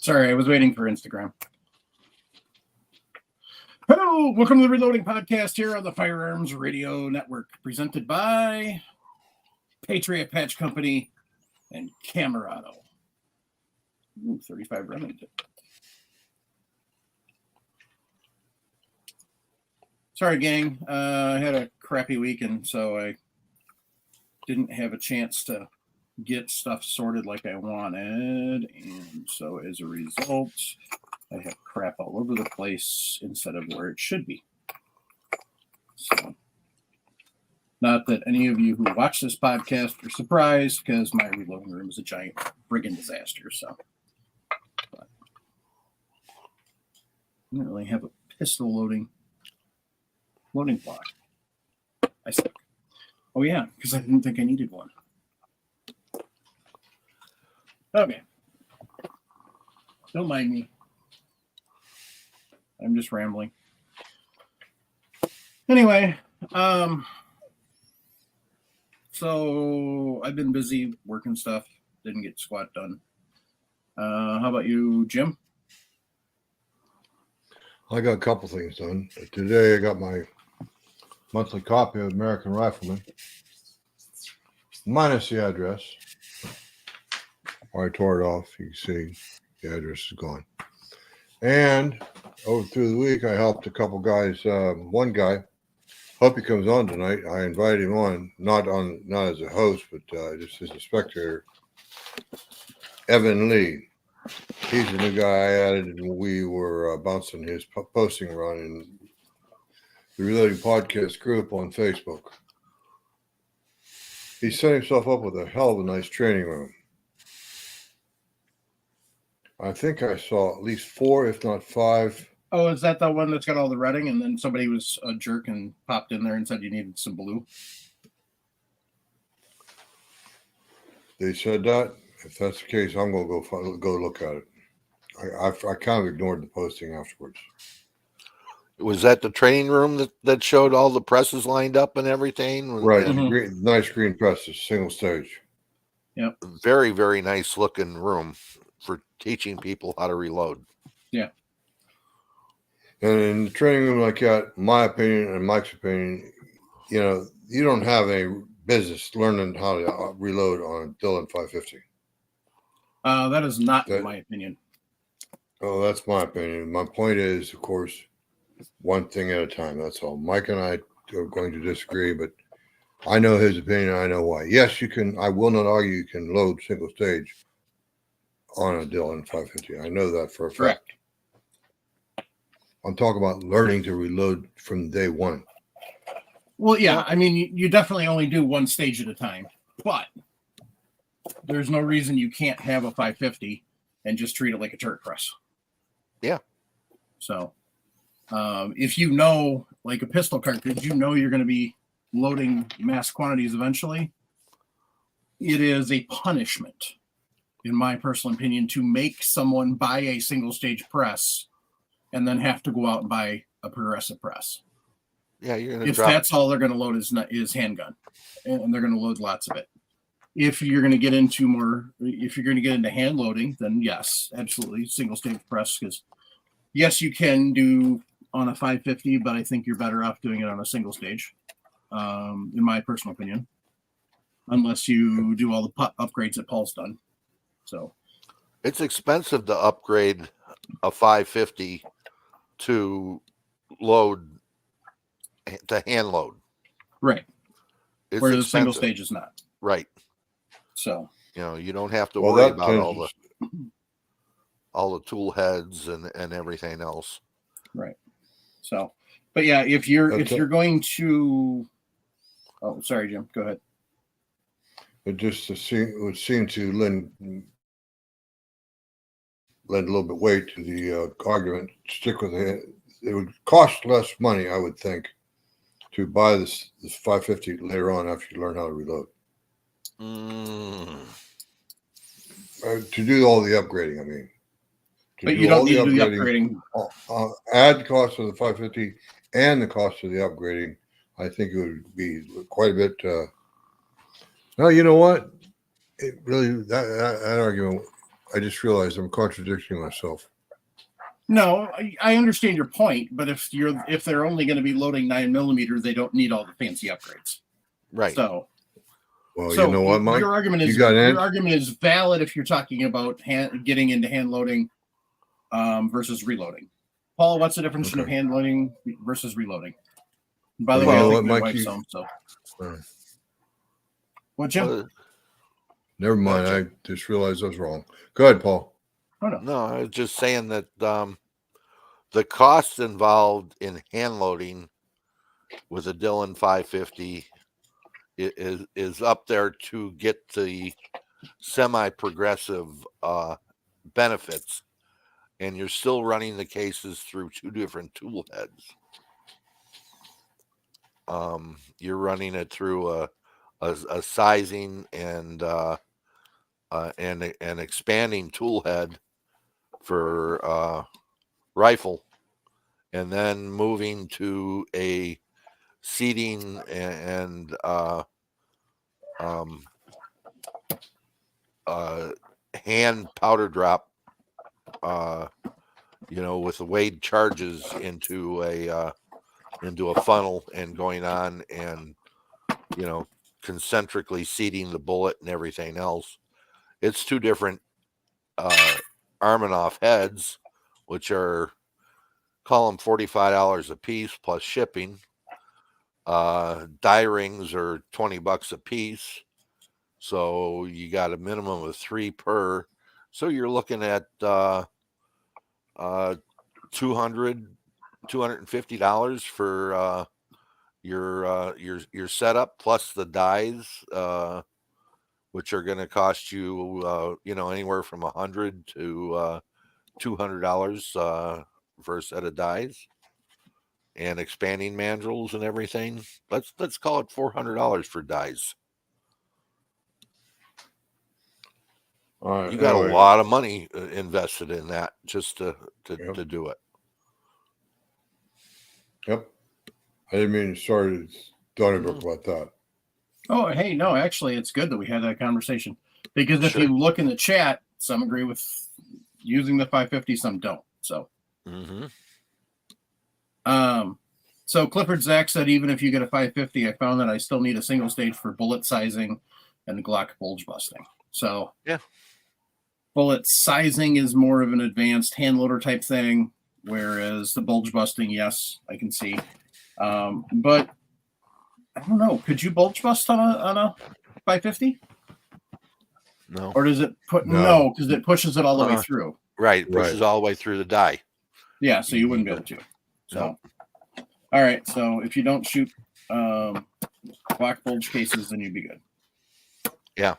Sorry, I was waiting for Instagram. Hello, welcome to the Reloading Podcast here on the Firearms Radio Network, presented by Patriot Patch Company and Camerado. 35 Remington. Sorry, gang. I had a crappy weekend, so I didn't have a chance to get stuff sorted like I wanted, and so as a result, I have crap all over the place instead of where it should be. So, not that any of you who watch this podcast are surprised, because my reloading room is a giant friggin' disaster. So, but I don't really have a pistol loading block. I suck. Oh yeah, because I didn't think I needed one. Okay. Don't mind me. I'm just rambling. Anyway, so I've been busy working stuff. Didn't get squat done. How about you, Jim? I got a couple things done. Today I got my monthly copy of American Rifleman, minus the address. I tore it off. You can see the address is gone. And over through the week, I helped a couple guys. One guy, hope he comes on tonight. I invited him on, not as a host, but just as a spectator. Evan Lee. He's the new guy I added, and we were bouncing his posting run in the Reloading Podcast group on Facebook. He set himself up with a hell of a nice training room. I think I saw at least 4, if not 5. Oh, is that the one that's got all the redding, and then somebody was a jerk and popped in there and said you needed some blue? They said that. If that's the case, I'm going to go look at it. I kind of ignored the posting afterwards. Was that the training room that showed all the presses lined up and everything? Right. Mm-hmm. Nice green presses, single stage. Yep. Very, very nice looking room for teaching people how to reload. Yeah. And in the training room like that, my opinion and Mike's opinion, you don't have any business learning how to reload on a Dillon 550. That is not my opinion. Oh, that's my opinion. My point is, of course, one thing at a time. That's all. Mike and I are going to disagree, but I know his opinion. I know why. Yes, you can. I will not argue you can load single stage on a Dillon 550. I know that for a fact. Correct. I'm talking about learning to reload from day one. Well, yeah. I mean, you definitely only do one stage at a time, but there's no reason you can't have a 550 and just treat it like a turret press. Yeah. So, if you know, like a pistol cartridge, you're going to be loading mass quantities eventually. It is a punishment, in my personal opinion, to make someone buy a single stage press and then have to go out and buy a progressive press. Yeah, you're going to that's all they're going to load is handgun, and they're going to load lots of it. If you're going to get into hand loading, then yes, absolutely, single stage press. Because yes, you can do on a 550, but I think you're better off doing it on a single stage, in my personal opinion, unless you do all the upgrades that Paul's done. So it's expensive to upgrade a 550 to hand load. Right. It's where expensive. The single stage is not. Right. So you don't have to worry about all the tool heads and everything else. Right. So, but yeah, if you're going to, oh, sorry, Jim, go ahead. It would seem to lend a little bit weight to the argument. Stick with it. It would cost less money, I would think, to buy this 550 later on after you learn how to reload. To do all the upgrading, I mean. But you don't need to do the upgrading. Add the cost of the 550 and the cost of the upgrading. I think it would be quite a bit. No, you know what? It really that argument I just realized I'm contradicting myself. No, I understand your point, but if they're only going to be loading 9mm, they don't need all the fancy upgrades. Right. So, well, you know what, Mike? Your argument is valid if you're talking about getting into hand loading versus reloading. Paul, what's the difference in hand loading versus reloading? By the way, I think my wife's home. So, what, Jim? Never mind. I just realized I was wrong. Go ahead, Paul. Oh, no. No, I was just saying that the costs involved in hand loading with a Dillon 550 is up there to get the semi-progressive benefits, and you're still running the cases through two different tool heads. You're running it through a sizing and an expanding tool head for rifle, and then moving to a seating and hand powder drop, with the weighted charges into a funnel and going on and concentrically seating the bullet and everything else. It's two different Armanoff heads, which are, call them $45 a piece plus shipping. Die rings are $20 a piece, so you got a minimum of 3 per. So you're looking at $250 for your setup plus the dies, which are going to cost you anywhere from $100 to $200 for a set of dies, and expanding mandrels and everything. Let's call it $400 for dies. All right, you got a lot of money invested in that just to do it. Yep. I didn't mean to start Donnybrook about that. Oh, hey, no, actually, it's good that we had that conversation, because if you look in the chat, some agree with using the 550, some don't. So, so Clifford Zach said, even if you get a 550, I found that I still need a single stage for bullet sizing and Glock bulge busting. So, yeah, bullet sizing is more of an advanced hand loader type thing, whereas the bulge busting, yes, I can see. But I don't know. Could you bulge bust on a 550? No. Or does it put no? Because it pushes it all the way through. Right, it pushes all the way through the die. Yeah, so you wouldn't be able to. So, all right. So if you don't shoot black bulge cases, then you'd be good. Yeah.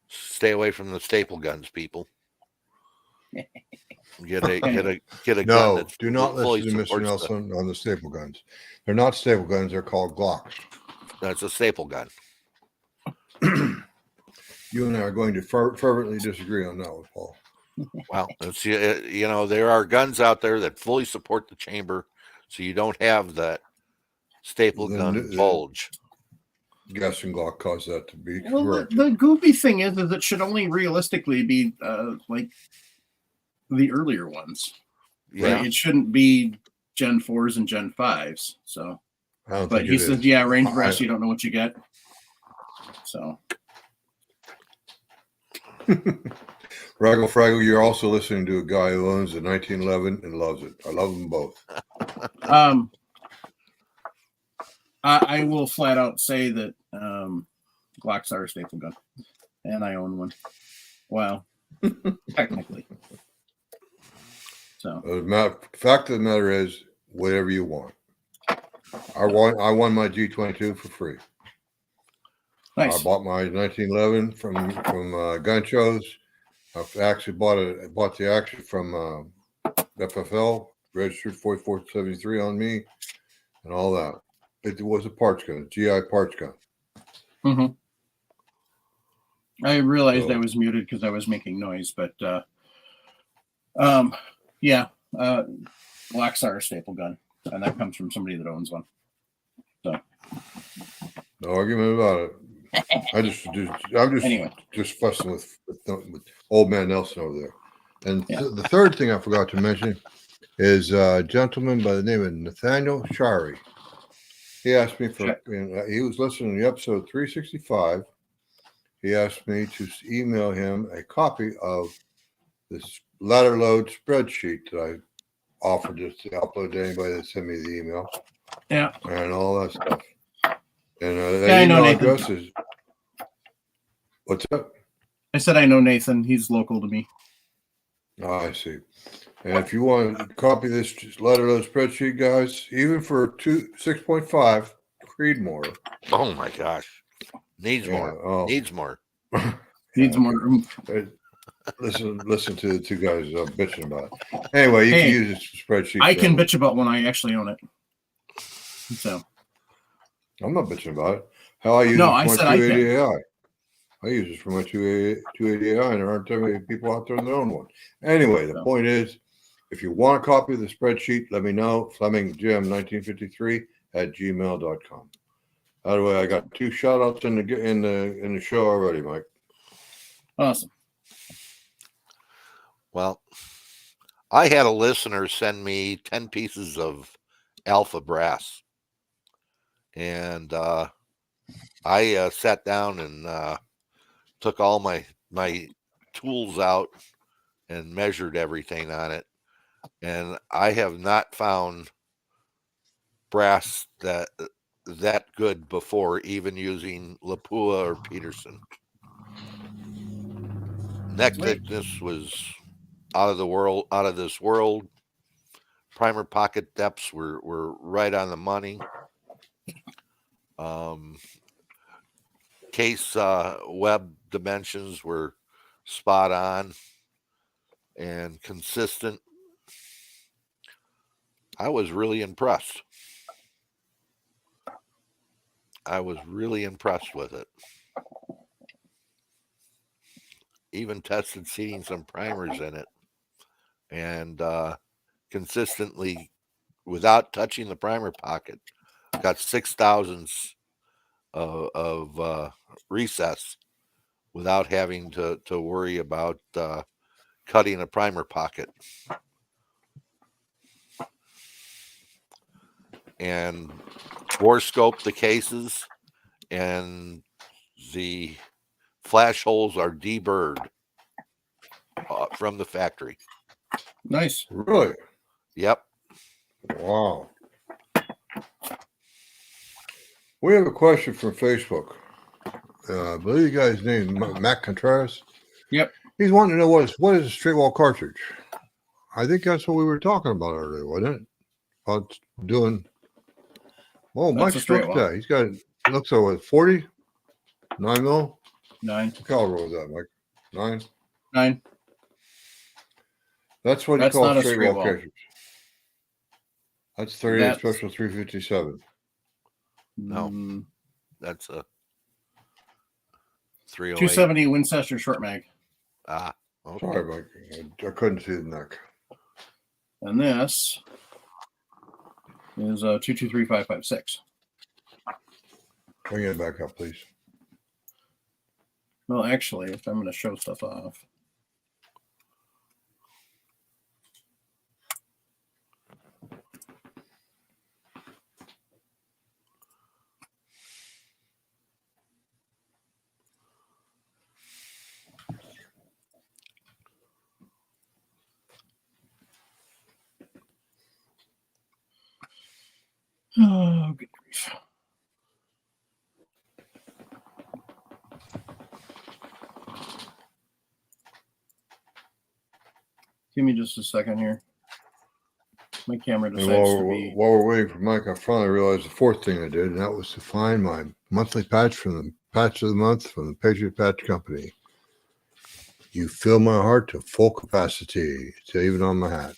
Stay away from the staple guns, people. Get a gun. No, do not listen to Mr. Nelson on the staple guns. They're not staple guns. They're called Glocks. That's a staple gun. You and I are going to fervently disagree on that one, Paul. Well, it's, there are guns out there that fully support the chamber, so you don't have that staple gun bulge. Gas and Glock caused that to be correct. The goofy thing is it should only realistically be like the earlier ones. Yeah, right? It shouldn't be Gen 4s and Gen 5s. So, but he says, range brass, you don't know what you get. So, Fraggle, you're also listening to a guy who owns a 1911 and loves it. I love them both. I will flat out say that Glocks are a staple gun, and I own one. Well, technically. So the fact of the matter is, whatever you want. I won my G22 for free. Nice. I bought my 1911 from gun shows. I actually bought the action from FFL, registered 4473 on me, and all that. It was a parts gun, a GI parts gun. Mm-hmm. I realized I was muted because I was making noise, but Glocks are a staple gun, and that comes from somebody that owns one. So, no argument about it. I'm just Anyway. just fussing with old man Nelson over there. And Yeah. the third thing I forgot to mention is a gentleman by the name of Nathaniel Shari. He asked me for, he was listening to episode 365. He asked me to email him a copy of this ladder load spreadsheet that I offered to upload to anybody that sent me the email. Yeah. And all that stuff. And that Yeah, I know email Nathan. address is, what's up? I said I know Nathan. He's local to me. Oh, I see. And if you want to copy this letter load spreadsheet, guys, even for 6.5, Creedmoor. Oh my gosh. Needs more. Oh. Needs more. Needs more room. Listen to the two guys bitching about it. Anyway, you can use this spreadsheet. I can bitch about when I actually own it. So I'm not bitching about it. How I use it for my 280 AI. I use this for my 280 AI, and there aren't that many people out there that own one. Anyway, the point is, if you want a copy of the spreadsheet, let me know. FlemingJim1953@gmail.com. By the way, I got 2 shout outs in the show already, Mike. Awesome. Well, I had a listener send me 10 pieces of alpha brass. And I sat down and took all my tools out and measured everything on it. And I have not found brass that good before, even using Lapua or Peterson. Neck thickness was out of this world. Primer pocket depths were right on the money. Case web dimensions were spot on and consistent. I was really impressed. With it. Even tested seating some primers in it, and consistently, without touching the primer pocket, got 6 thousandths of recess without having to worry about cutting a primer pocket. And bore scope the cases, and the flash holes are deburred from the factory. Nice. Really? Yep. Wow. We have a question from Facebook. I believe the guy's name Matt Contreras. Yep. He's wanting to know what is a straight wall cartridge. I think that's what we were talking about earlier, wasn't it? About doing. Oh, Mike's looked at that. He's got it looks like what, 40? 9 mil? 9. What caliber was that, Mike? 9? 9. That's what you call straight wall cartridge. That's 38 special 357. No, that's a 308. 270 Winchester short mag. Ah, okay. Sorry, Mike. I couldn't see the neck. And this is 223556. Bring it back up, please. Well, actually, if I'm going to show stuff off. Oh, good grief. Give me just a second here. My camera decides to be. While we're waiting for Mike, I finally realized the fourth thing I did, and that was to find my monthly patch from the Patch of the Month from the Patriot Patch Company. You fill my heart to full capacity, to even on my hat.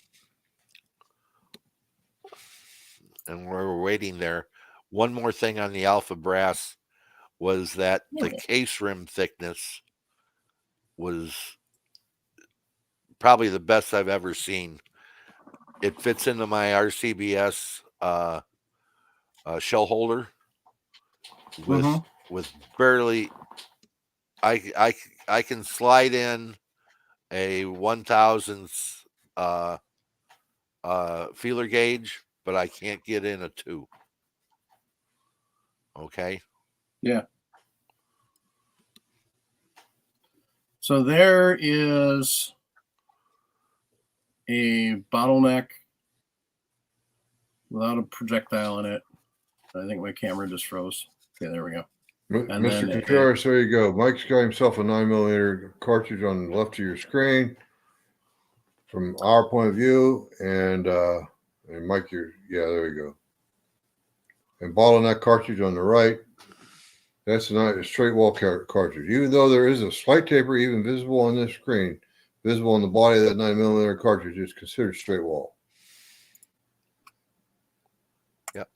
And we're waiting there. One more thing on the alpha brass was that the case rim thickness was probably the best I've ever seen. It fits into my RCBS shell holder with with barely, I can slide in a 1,000th feeler gauge, but I can't get in a 2. Okay. Yeah. So there is a bottleneck without a projectile in it. I think my camera just froze. Okay, there we go. And Mr. then Contreras, there you go. Mike's got himself a 9mm cartridge on the left of your screen from our point of view. And Mike, there you go. And bottleneck cartridge on the right. That's not a straight wall cartridge. Even though there is a slight taper, even visible on this screen, visible on the body of that 9mm cartridge, is considered straight wall. Yep.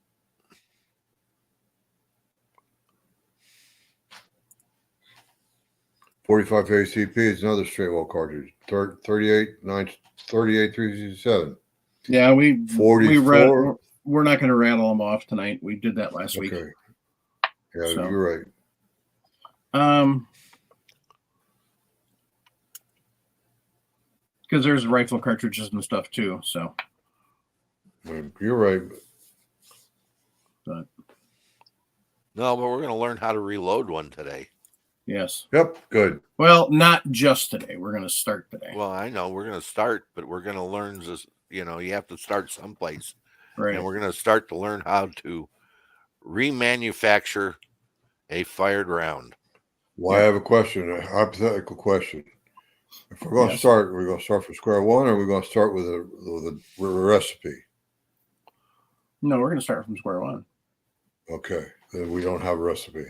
.45 ACP is another straight wall cartridge. 38.367. Yeah, we 44. We're not going to rattle them off tonight. We did that last week. Okay. Yeah, So, you're right. Because there's rifle cartridges and stuff too. So you're right. But No, but we're going to learn how to reload one today. yes. Yep. Good. Well, not just today. We're going to start today. Well, I know we're going to start, but we're going to learn this. You have to start someplace, Right. and we're going to start to learn how to remanufacture a fired round. Well, I have a question, a hypothetical question. If we're going to start, we're going to start from square one, or we're going to start with a recipe. No, we're going to start from square one. Okay, then we don't have a recipe.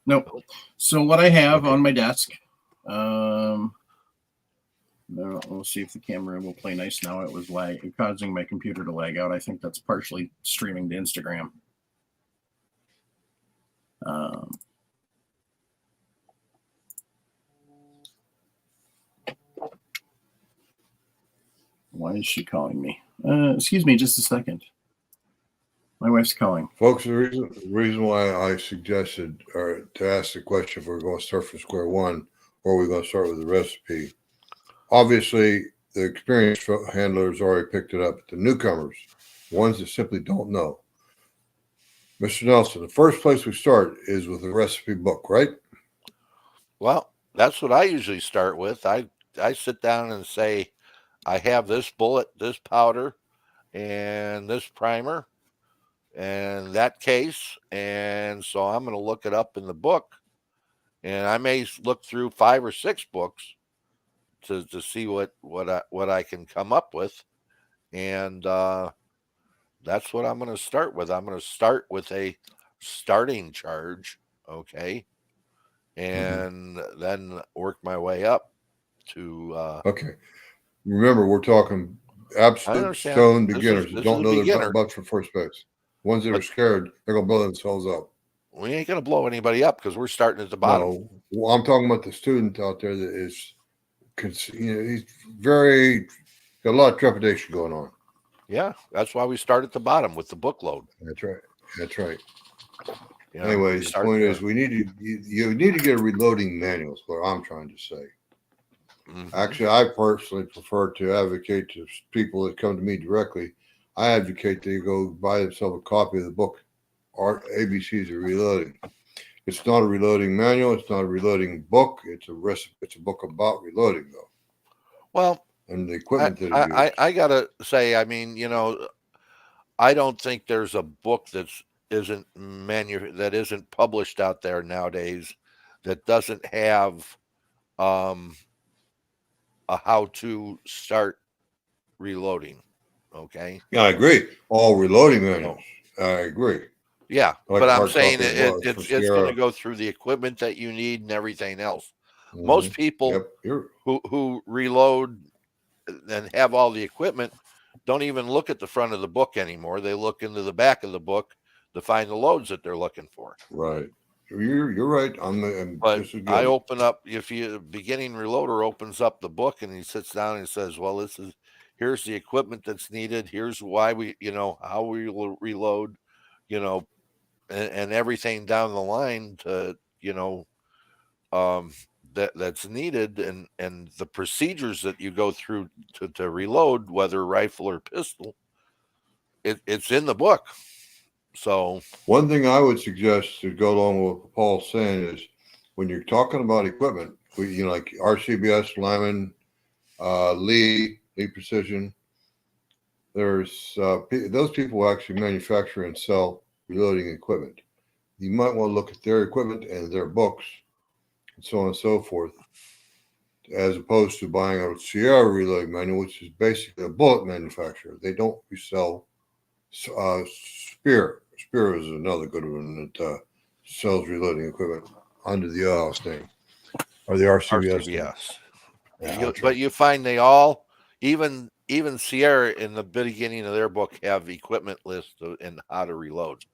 Nope. So what I have on my desk, we'll see if the camera will play nice now. It was causing my computer to lag out. I think that's partially streaming to Instagram. Why is she calling me? Excuse me, just a second. My wife's calling. Folks, the reason why I suggested to ask the question if we're going to start from square one or we're going to start with the recipe. Obviously, the experienced handlers already picked it up. The newcomers, ones that simply don't know. Mr. Nelson, the first place we start is with a recipe book, right? Well, that's what I usually start with. I sit down and say, I have this bullet, this powder, and this primer, and that case, and so I'm going to look it up in the book, and I may look through 5 or 6 books to see what I can come up with, and that's what I'm going to start with. I'm going to start with a starting charge, okay, and then work my way up to. Okay. Remember, we're talking absolute stone beginners that don't know they're much for first base. Ones that are scared, they're going to blow themselves up. We ain't going to blow anybody up because we're starting at the bottom. No, well, I'm talking about the student out there that is, he's got a lot of trepidation going on. Yeah, that's why we start at the bottom with the book load. That's right. That's right. Anyways, the point is, you need to get a reloading manual. Is what I'm trying to say. Actually, I personally prefer to advocate to people that come to me directly. I advocate they go buy themselves a copy of the book, ABCs of Reloading. It's not a reloading manual. It's not a reloading book. It's a recipe. It's a book about reloading, though. Well, and the equipment I gotta say, I mean, I don't think there's a book that isn't published out there nowadays that doesn't have a how to start reloading. Okay. Yeah, I agree. All reloading manuals. I agree. Yeah, but I'm saying it's going to go through the equipment that you need and everything else. Most people who reload and have all the equipment don't even look at the front of the book anymore. They look into the back of the book to find the loads that they're looking for. Right. You're right. But I open up, if you beginning reloader opens up the book and he sits down and says, well, here's the equipment that's needed. Here's why we, how we reload, and everything down the line to, that's needed, and the procedures that you go through to reload, whether rifle or pistol, it's in the book. So one thing I would suggest to go along with what Paul's saying is when you're talking about equipment, like RCBS, Lyman, Lee Precision, there's those people actually manufacture and sell reloading equipment. You might want to look at their equipment and their books and so on and so forth, as opposed to buying a Sierra reloading manual, which is basically a bullet manufacturer. They don't resell Spear. Spear is another good one that sells reloading equipment under the OS name or the RCBS name. Yeah, but you find they all, even Sierra in the beginning of their book, have equipment lists and how to reload.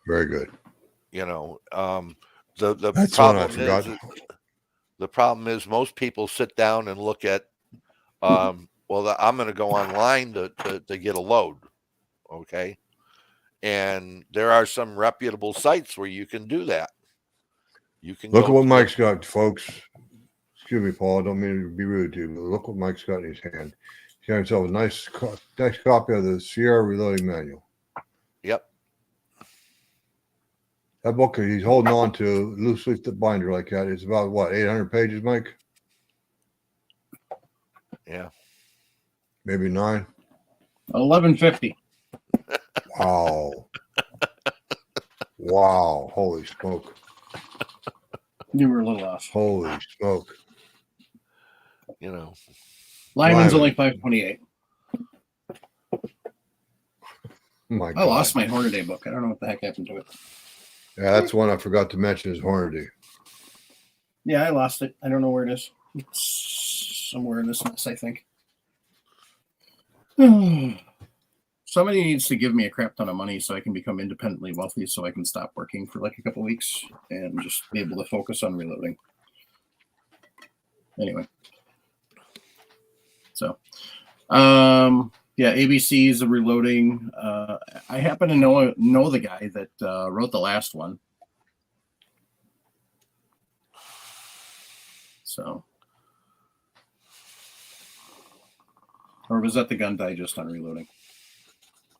Very good. The That's problem one I forgot. The problem is most people sit down and look at, I'm going to go online to get a load. Okay. And there are some reputable sites where you can do that. You can look at what Mike's got, folks. Excuse me, Paul. I don't mean to be rude to you, but look what Mike's got in his hand. He's got himself a nice copy of the Sierra Reloading Manual. Yep. That book he's holding on to, loose leaf binder like that, is about what, 800 pages, Mike? Yeah. Maybe 9. 1150. Wow. Wow. Holy smoke. You were a little off. Holy smoke. Lyman's only 528. My I lost my Hornady book. I don't know what the heck happened to it. Yeah, that's one I forgot to mention is Hornady. Yeah, I lost it. I don't know where it is. It's somewhere in this mess, I think. Somebody needs to give me a crap ton of money so I can become independently wealthy, so I can stop working for like a couple weeks and just be able to focus on reloading. Anyway. So, yeah, ABC's a reloading. I happen to know the guy that wrote the last one. So, or was that the Gun Digest on reloading?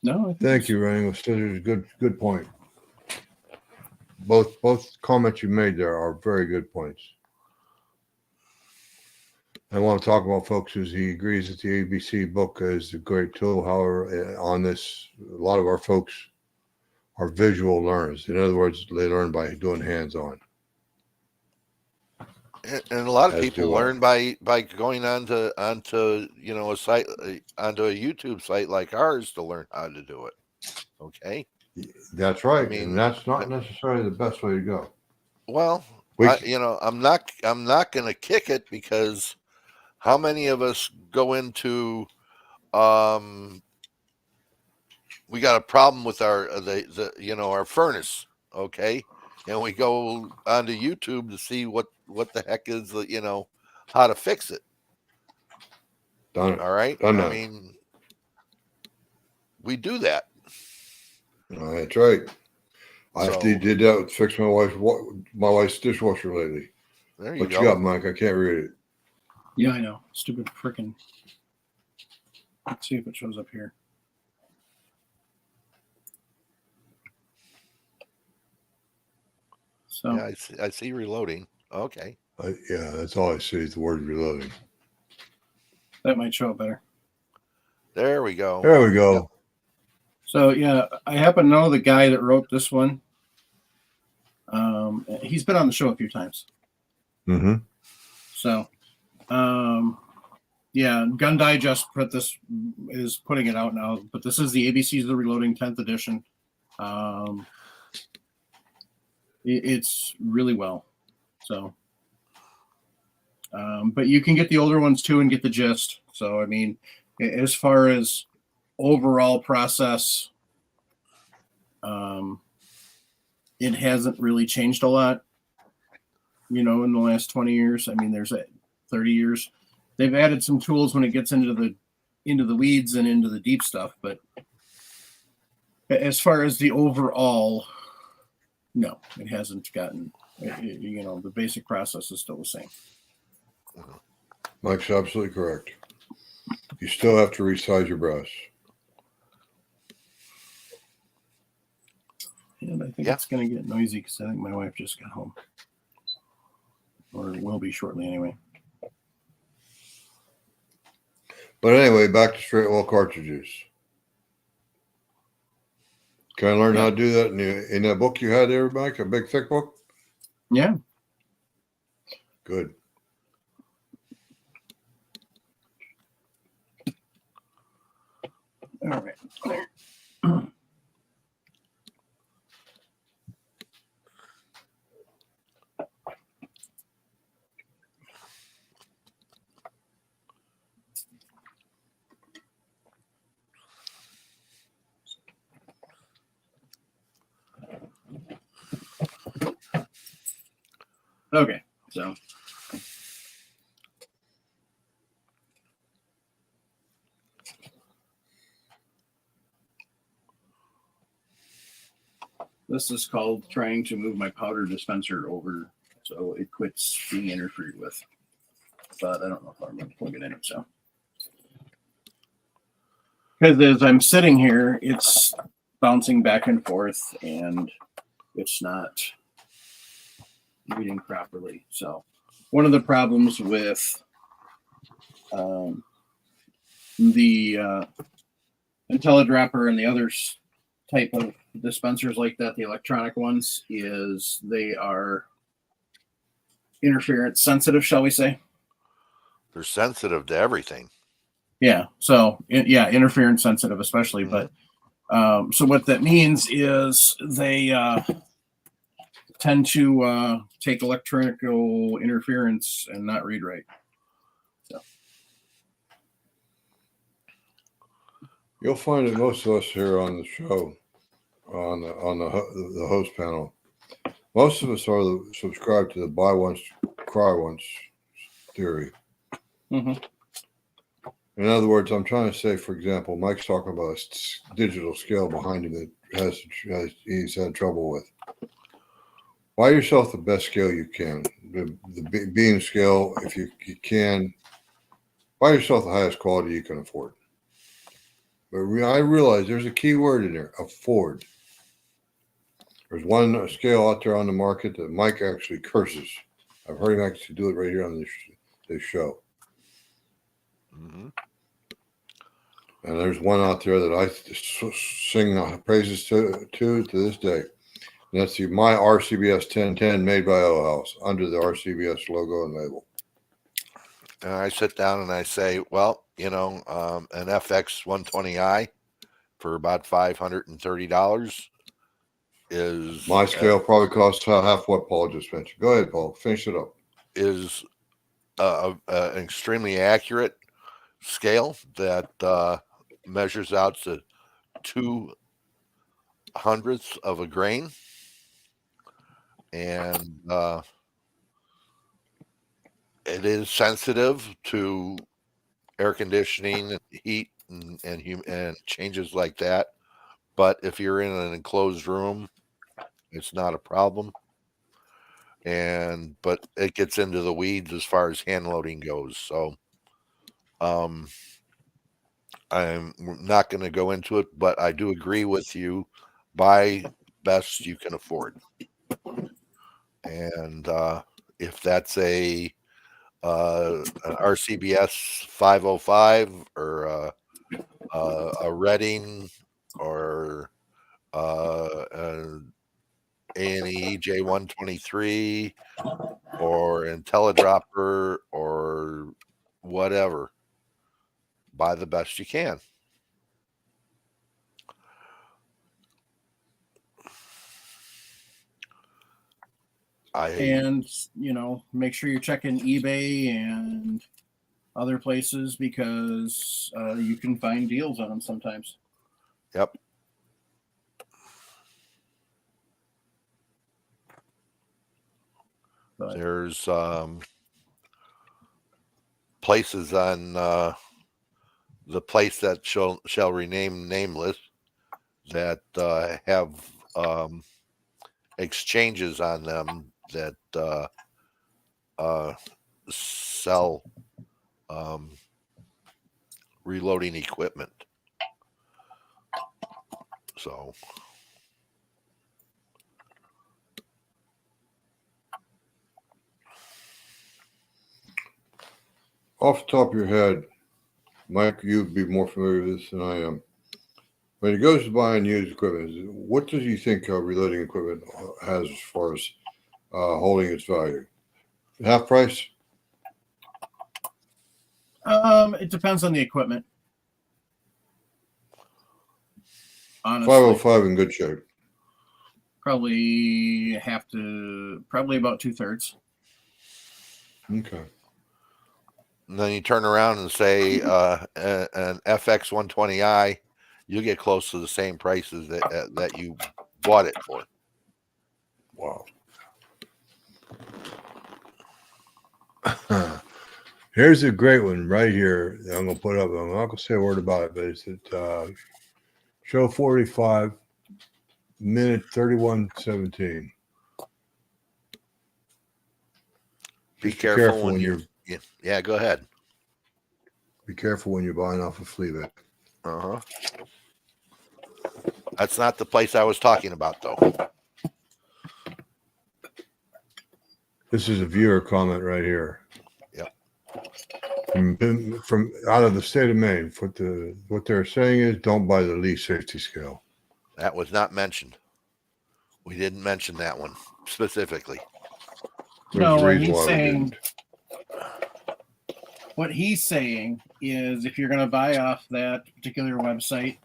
No. Thank you, Ryan. Good point. Both comments you made there are very good points. I want to talk about, folks, is he agrees that the ABC book is a great tool. However, on this, a lot of our folks are visual learners. In other words, they learn by doing hands-on. And a lot of people learn by going onto a site, onto a YouTube site like ours to learn how to do it. Okay. That's right. And that's not necessarily the best way to go. Well, I'm not going to kick it, because how many of us go into, we got a problem with our our furnace, okay, and we go onto YouTube to see what the heck is how to fix it. Done it. All right. We do that. That's right. I did that to fix my wife's dishwasher lately. There you go. What you got, Mike? I can't read it. Yeah, I know. Stupid freaking. Let's see if it shows up here. So yeah, I see reloading. Okay. Yeah, that's all I see is the word reloading. That might show up better. There we go. Yep. So yeah, I happen to know the guy that wrote this one. He's been on the show a few times. Mm-hmm. So, yeah, Gun Digest is putting it out now, but this is the ABC's The Reloading 10th edition. It's really well. So, but you can get the older ones too and get the gist. So, I mean, as far as overall process, it hasn't really changed a lot, in the last 20 years. I mean, there's 30 years. They've added some tools when it gets into the weeds and into the deep stuff. But as far as the overall No, it hasn't gotten. The basic process is still the same. Mike's absolutely correct. You still have to resize your brass. And I think it's going to get noisy because I think my wife just got home. Or will be shortly anyway. But anyway, back to straightwall cartridges. Can I learn how to do that in that book you had there, Mike? A big, thick book? Yeah. Good. All right. Okay, so this is called trying to move my powder dispenser over so it quits being interfered with. But I don't know if I'm going to plug it in. So, because as I'm sitting here, it's bouncing back and forth and it's not reading properly. So, one of the problems with the IntelliDropper and the others type of dispensers like that, the electronic ones, is they are interference sensitive, shall we say? They're sensitive to everything. Yeah. So interference sensitive, especially. Mhm. But so what that means is they tend to take electrical interference and not read right. So You'll find that most of us here on the show, on the host panel, most of us are subscribed to the buy once, cry once theory. mm-hmm. In other words, I'm trying to say, for example, Mike's talking about a digital scale behind him that he's had trouble with. Buy yourself the best scale you can. The beam scale, if you can, buy yourself the highest quality you can afford. But I realize there's a key word in there, afford. There's one scale out there on the market that Mike actually curses. I've heard him actually do it right here on this show. Mm-hmm. And there's one out there that I sing praises to this day. And that's my RCBS 1010 made by O House under the RCBS logo and label. And I sit down and I say, well, an FX 120i for about $530 is my scale probably costs half what Paul just mentioned. Go ahead, Paul. Finish it up. Is an extremely accurate scale that measures out to 0.02 of a grain, and it is sensitive to air conditioning, heat, and changes like that. But if you're in an enclosed room, it's not a problem. But it gets into the weeds as far as hand loading goes. So I'm not going to go into it, but I do agree with you. Buy best you can afford. And if that's an RCBS 505 or a Reading or an A&E J123 or IntelliDropper or whatever, buy the best you can. And make sure you're checking eBay and other places because you can find deals on them sometimes. Yep. But there's places on the place that shall remain nameless that have exchanges on them that sell reloading equipment. So off the top of your head, Mike, you'd be more familiar with this than I am. When he goes to buying used equipment, what does he think reloading equipment has as far as holding its value? Half price? It depends on the equipment. Honestly, 505 in good shape. probably about 2/3. Okay. and then you turn around and say an FX 120i, you get close to the same prices that you bought it for. Wow. Here's a great one right here. I'm going to put up. I'm not going to say a word about it, but it's at show 45, minute 31:17. Be careful when you yeah, go ahead. Be careful when you're buying off a flea bag. Uh-huh. That's not the place I was talking about, though. This is a viewer comment right here. Yep. From out of the state of Maine. What they're saying is don't buy the Lee safety scale. That was not mentioned. We didn't mention that one specifically. No, There's a what reason he's why we saying. didn't. What he's saying is, if you're going to buy off that particular website,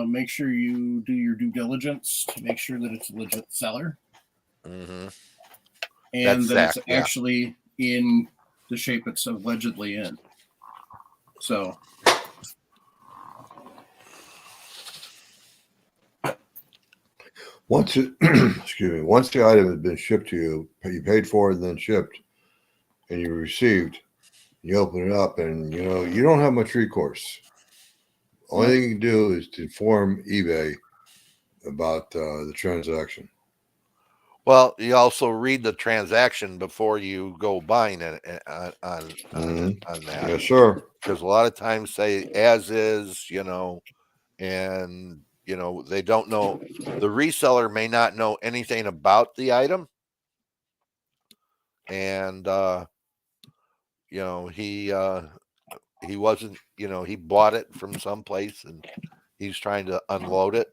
make sure you do your due diligence to make sure that it's a legit seller, Mm-hmm. and That's that it's actually in the shape it's allegedly in. So, Once it, excuse me, once the item has been shipped to you, you paid for it and then shipped, and you received, you open it up, and you don't have much recourse. Only thing you can do is to inform eBay about the transaction. Well, you also read the transaction before you go buying it on that. Yes, sir. Because a lot of times say as is, and they don't know. The reseller may not know anything about the item, and he wasn't, he bought it from someplace and he's trying to unload it,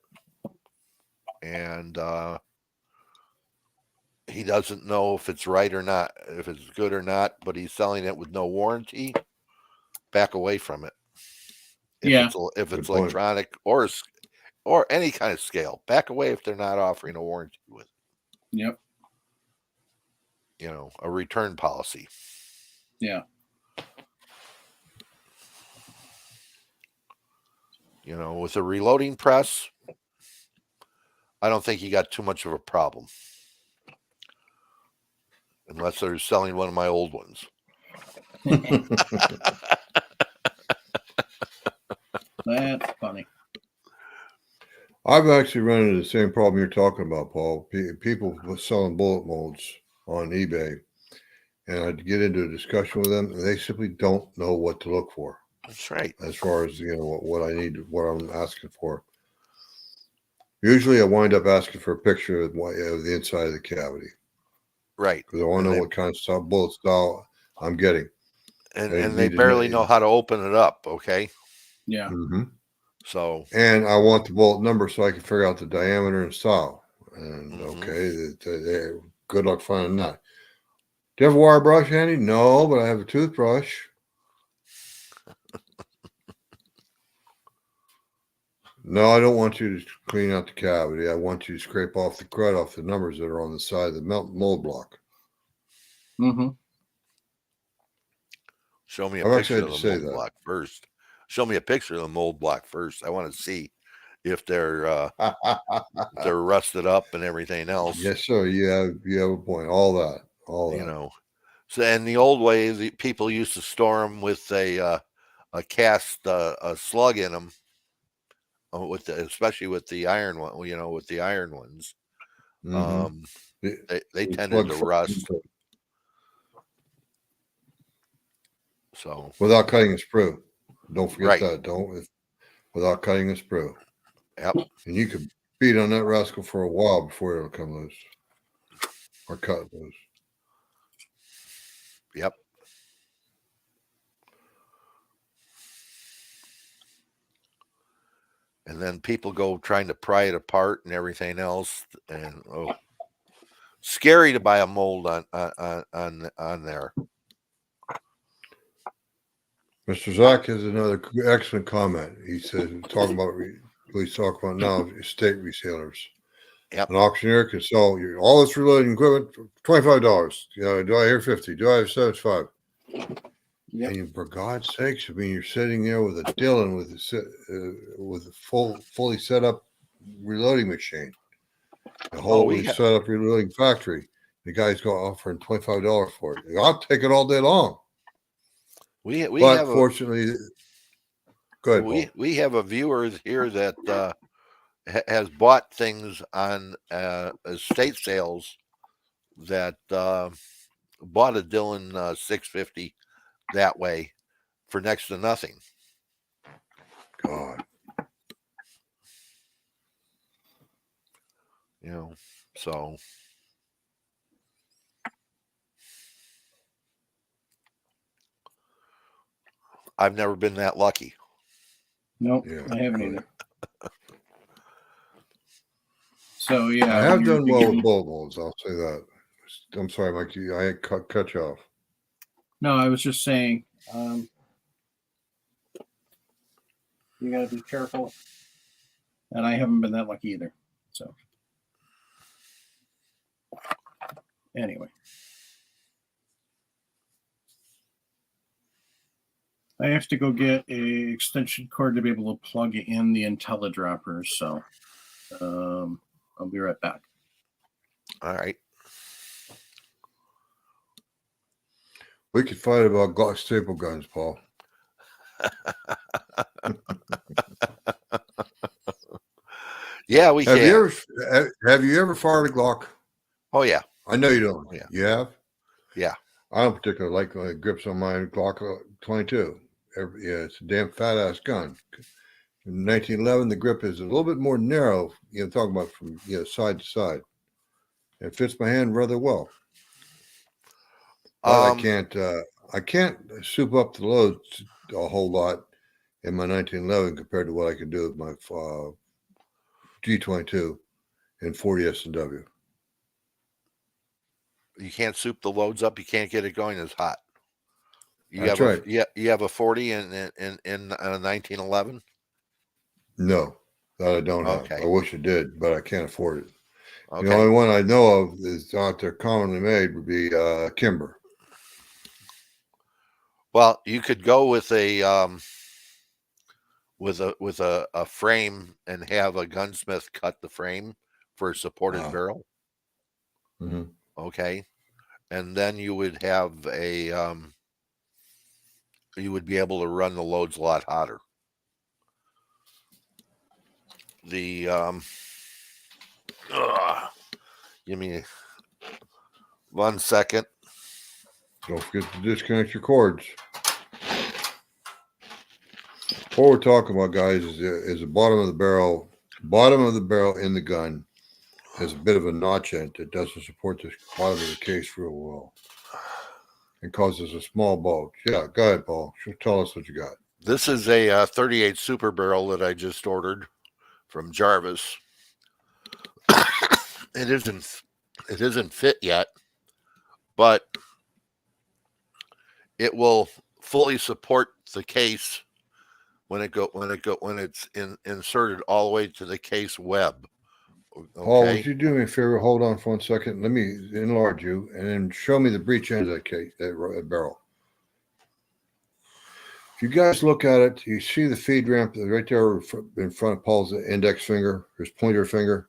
and he doesn't know if it's right or not, if it's good or not, but he's selling it with no warranty. Back away from it. If it's electronic or any kind of scale, back away if they're not offering a warranty with it. Yep. A return policy. Yeah. With a reloading press, I don't think you got too much of a problem. Unless they're selling one of my old ones. That's funny. I've actually run into the same problem you're talking about, Paul. People selling bullet molds on eBay, and I get into a discussion with them, and they simply don't know what to look for. That's right. As far as what I need, what I'm asking for. Usually, I wind up asking for a picture of the inside of the cavity. Right. Because I want to know what kind of bullet style I'm getting. And they barely know how to open it up, okay? Yeah. Mm-hmm. So. And I want the bullet number so I can figure out the diameter and style. And good luck finding that. Do you have a wire brush handy? No, but I have a toothbrush. No, I don't want you to clean out the cavity. I want you to scrape off the crud off the numbers that are on the side of the mold block. Mm-hmm. Show me a picture of the mold block first. Show me a picture of the mold block first. I want to see if they're rusted up and everything else. Yes, sir. You have a point. All that. So, and the old way, the people used to store them with a cast a slug in them, especially with the iron one. With the iron ones, Mhm. They It tended to plugs rust. So without cutting a sprue. Don't forget right. that. Without cutting a sprue. Yep. And you could beat on that rascal for a while before it'll come loose or cut loose. Yep. And then people go trying to pry it apart and everything else, and scary to buy a mold on there. Mr. Zach has another excellent comment. He says, talking about, please talk about now estate resellers. Yep. An auctioneer can sell you all this reloading equipment for $25. Do I hear 50? Do I have 75? Yep. And for God's sakes, I mean, you're sitting there with a Dillon with a fully set up reloading machine, a wholly set up reloading factory. The guy's going to offer $25 for it. I'll take it all day long. But fortunately, go ahead, we have a viewer here that has bought things on estate sales that bought a Dillon 650 that way for next to nothing. God. So I've never been that lucky. Nope, Yeah, I haven't either. So yeah, I have done well with bullet molds. I'll say that. I'm sorry, Mike. I cut you off. No, I was just saying, you got to be careful, and I haven't been that lucky either. So anyway, I have to go get a extension cord to be able to plug in the IntelliDroppers. So I'll be right back. All right. We could fight about Glock staple guns, Paul. Yeah, we have can. Have you ever fired a Glock? Oh yeah. I know you don't. Yeah. You have? Yeah. I don't particularly like grips on my Glock 22. It's a damn fat ass gun. In 1911, the grip is a little bit more narrow. Talking about from side to side. It fits my hand rather well. But I can't soup up the loads a whole lot in my 1911 compared to what I could do with my G22 and 40 S&W. You can't soup the loads up. You can't get it going as hot. That's right. You have a 40 in 1911. No, that I don't have. Okay. I wish I did, but I can't afford it. Okay. The only one I know of is out there commonly made would be Kimber. Well, you could go with a frame and have a gunsmith cut the frame for a supported barrel. Mm-hmm. Okay, and then you would have you would be able to run the loads a lot hotter. Give me 1 second. Don't forget to disconnect your cords. What we're talking about, guys, is the bottom of the barrel. Bottom of the barrel in the gun has a bit of a notch in it that doesn't support the bottom of the case real well. It causes a small bulge. Yeah, go ahead, Paul. Tell us what you got. This is a 38 Super Barrel that I just ordered from Jarvis. It isn't fit yet, but it will fully support the case when it's inserted all the way to the case web. Okay? Paul, would you do me a favor? Hold on for 1 second. Let me enlarge you and then show me the breech end of that case, that barrel. If you guys look at it, you see the feed ramp right there in front of Paul's index finger, his pointer finger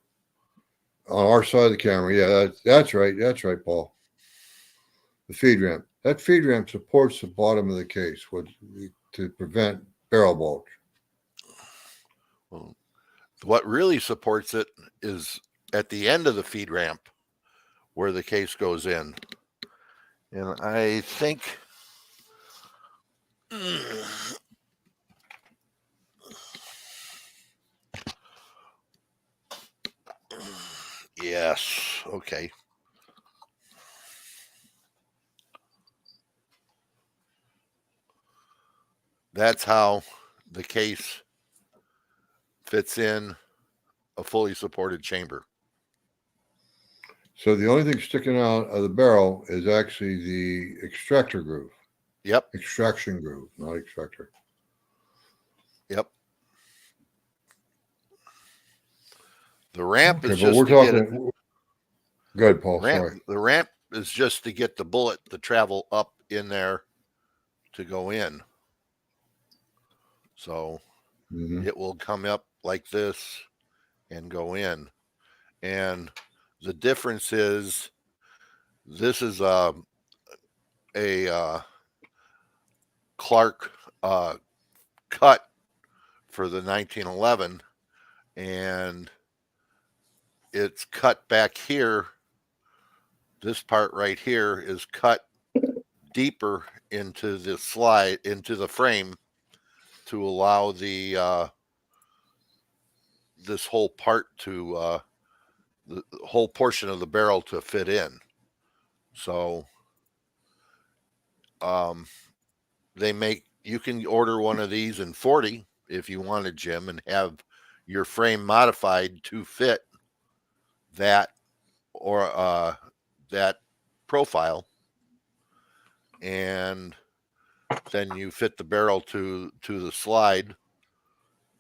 on our side of the camera. Yeah, that's right. That's right, Paul. The feed ramp. That feed ramp supports the bottom of the case to prevent barrel bulge. Well, what really supports it is at the end of the feed ramp where the case goes in. And I think yes, okay. That's how the case fits in a fully supported chamber. So the only thing sticking out of the barrel is actually the extractor groove. Yep. Extraction groove, not extractor. Yep. The ramp is Okay, but just we're to get it. talking. Go ahead, Paul. Sorry. The ramp is just to get the bullet to travel up in there to go in. So it will come up like this and go in. And the difference is this is a Clark cut for the 1911, and it's cut back here. This part right here is cut deeper into the slide, into the frame, to allow the this whole part to the whole portion of the barrel to fit in. So you can order one of these in 40 if you wanted, Jim, and have your frame modified to fit that or that profile, and then you fit the barrel to the slide,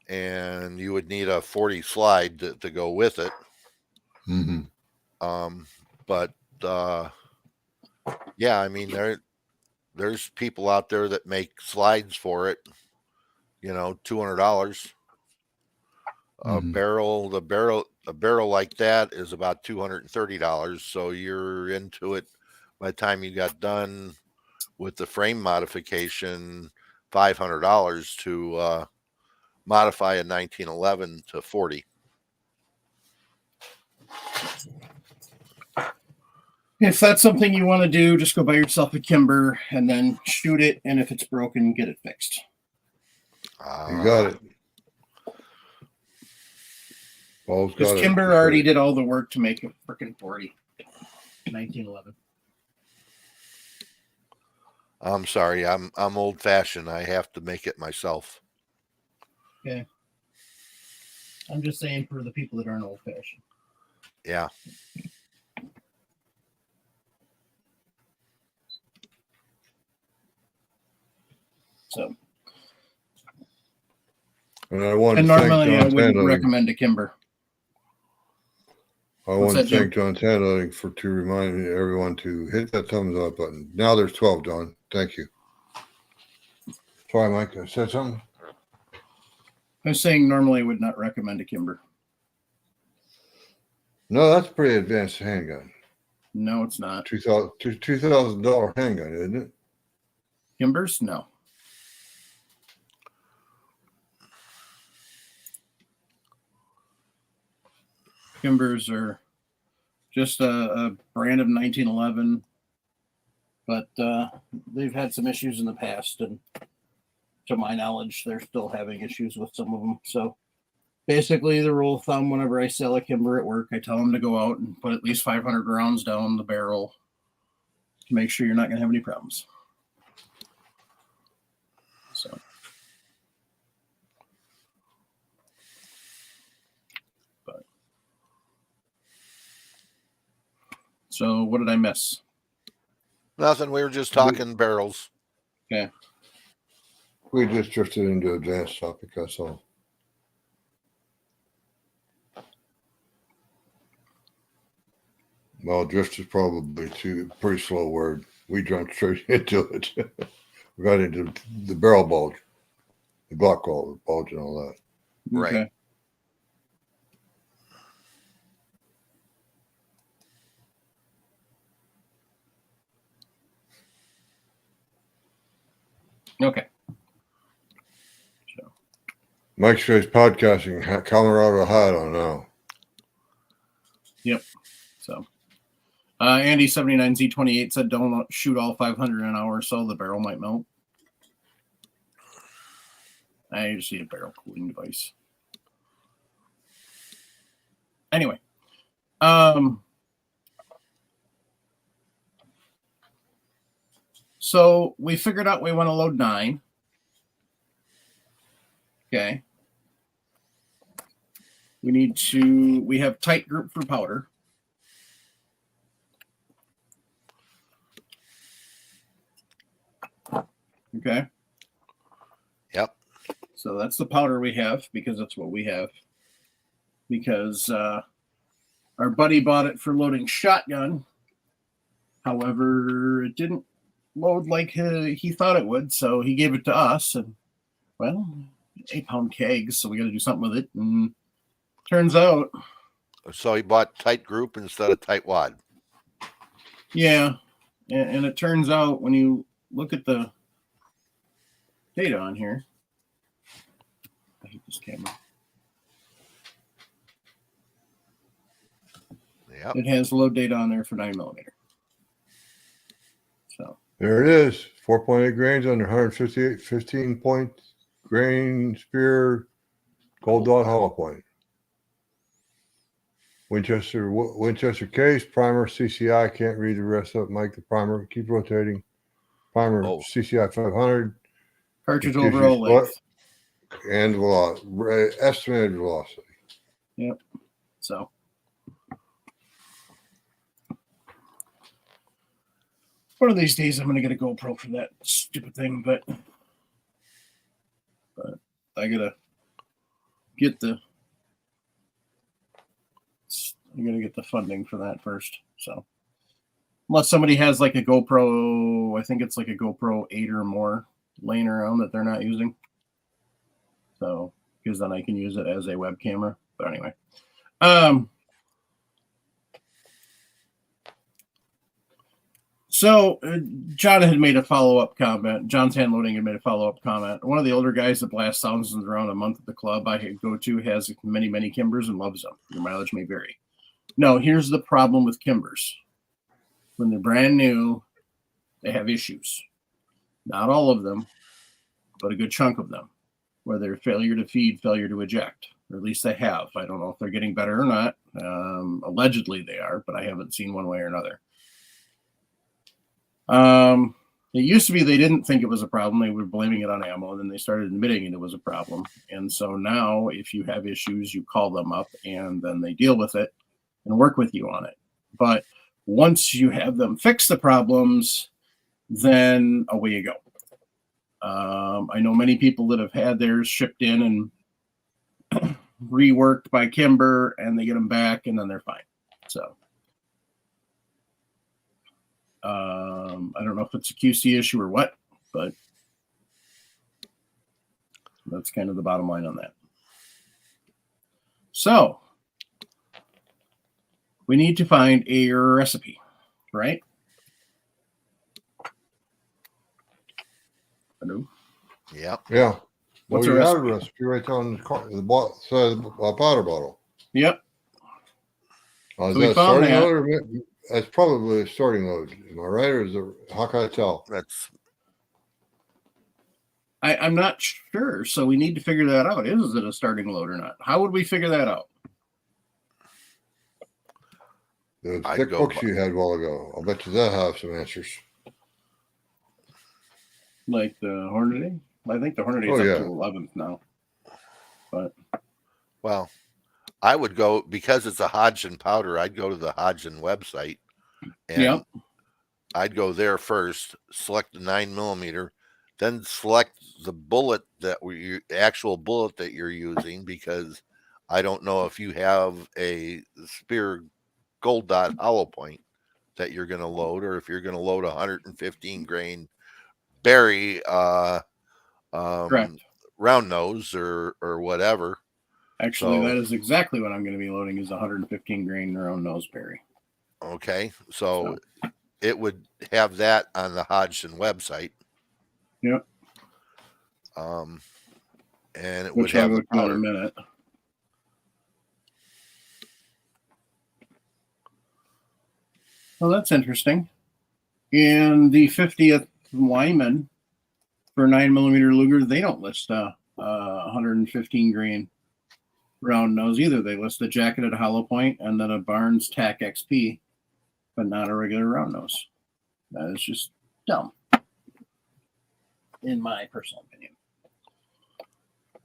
and you would need a 40 slide to go with it. But yeah, I mean, there's people out there that make slides for it, $200. A barrel like that is about $230. So you're into it by the time you got done with the frame modification, $500 to modify a 1911 to 40. If that's something you want to do, just go buy yourself a Kimber and then shoot it. And if it's broken, get it fixed. You got it. Paul's got Because it. Kimber already did all the work to make a freaking 40. 1911. I'm sorry, I'm old fashioned. I have to make it myself. Okay. I'm just saying for the people that aren't old fashioned. Yeah. So. And normally I wouldn't recommend a Kimber. I want to thank John Tandling to remind everyone to hit that thumbs up button. Now there's 12, John. Thank you. Sorry, Mike. I said something. I was saying normally I would not recommend a Kimber. No, that's a pretty advanced handgun. No, it's not. $2,000 handgun, isn't it? Kimbers? No. Kimbers are just a brand of 1911, but they've had some issues in the past, and to my knowledge, they're still having issues with some of them. So basically, the rule of thumb, whenever I sell a Kimber at work, I tell them to go out and put at least 500 rounds down the barrel to make sure you're not going to have any problems. So what did I miss? Nothing. We were just talking barrels. Okay. We just drifted into advanced topic, that's all. Well, drift is probably a pretty slow word. We jumped straight into it. We got into the barrel bulge, the Glock bulge and all that. Right. Okay. Okay. So. Mike Stray's podcasting, Colorado High, I don't know. Yep. So, Andy 79Z28 said, "Don't shoot all 500 an hour, so the barrel might melt." I just need a barrel cooling device. Anyway, so we figured out we want to load 9. Okay. We have tight group for powder. Okay. Yep. So that's the powder we have because that's what we have. Because our buddy bought it for loading shotgun. However, it didn't load like he thought it would. So he gave it to us. And, well, 8-pound kegs. So we got to do something with it. And turns out. So he bought tight group instead of tight wad. Yeah. And it turns out when you look at the data on here. I hate this camera. Yep. It has load data on there for 9mm. So there it is. 4.8 grains under 158, 15-point grain spear, gold dot hollow point. Winchester case, primer, CCI. Can't read the rest of it, Mike. The primer, keep rotating. Primer, CCI 500. Cartridge overall length. And estimated velocity. Yep. So. One of these days I'm going to get a GoPro for that stupid thing, but I got to get the funding for that first. So unless somebody has like a GoPro, I think it's like a GoPro 8 or more laying around that they're not using. So, because then I can use it as a web camera. But anyway, so John had made a follow-up comment. John's Hand Loading had made a follow-up comment. One of the older guys that blasts thousands around a month at the club I go to has many, many Kimbers and loves them. Your mileage may vary. No, here's the problem with Kimbers. When they're brand new, they have issues. Not all of them, but a good chunk of them. Whether failure to feed, failure to eject, or at least they have. I don't know if they're getting better or not. Allegedly they are, but I haven't seen one way or another. It used to be they didn't think it was a problem. They were blaming it on ammo, and then they started admitting it was a problem. And so now if you have issues, you call them up, and then they deal with it and work with you on it. But once you have them fix the problems, then away you go. I know many people that have had theirs shipped in and reworked by Kimber, and they get them back, and then they're fine. So I don't know if it's a QC issue or what, but that's kind of the bottom line on that. So we need to find a recipe, right? Hello? Yep. Yeah. What's well, a you have a recipe? recipe right there on the side of the powder bottle. Yep. Is So we that a found starting that. load? That's probably a starting load. Am I right? Or is it, how can I tell? That's I'm not sure. So we need to figure that out. Is it a starting load or not? How would we figure that out? The I'd thick go books bu- you had a while ago. I'll bet you that have some answers. Like the Hornady? I think the Hornady is Oh, up yeah. to 11th now. But well, I would go because it's a Hodgson powder. I'd go to the Hodgson website, and Yep. I'd go there first. Select the 9mm, then select the bullet actual bullet that you're using, because I don't know if you have a spear gold dot hollow point that you're going to load, or if you're going to load 115 grain berry Correct. round nose or whatever. Actually, So- that is exactly what I'm going to be loading is 115 grain round nose berry. Okay, so it would have that on the Hodgson website. Yep. And it Which would I'll have go the to in a powder. minute. Well, that's interesting. And the 50th Lyman for 9mm Luger, they don't list a 115 grain round nose either. They list a jacketed hollow point and then a Barnes TAC XP, but not a regular round nose. That is just dumb, in my personal opinion.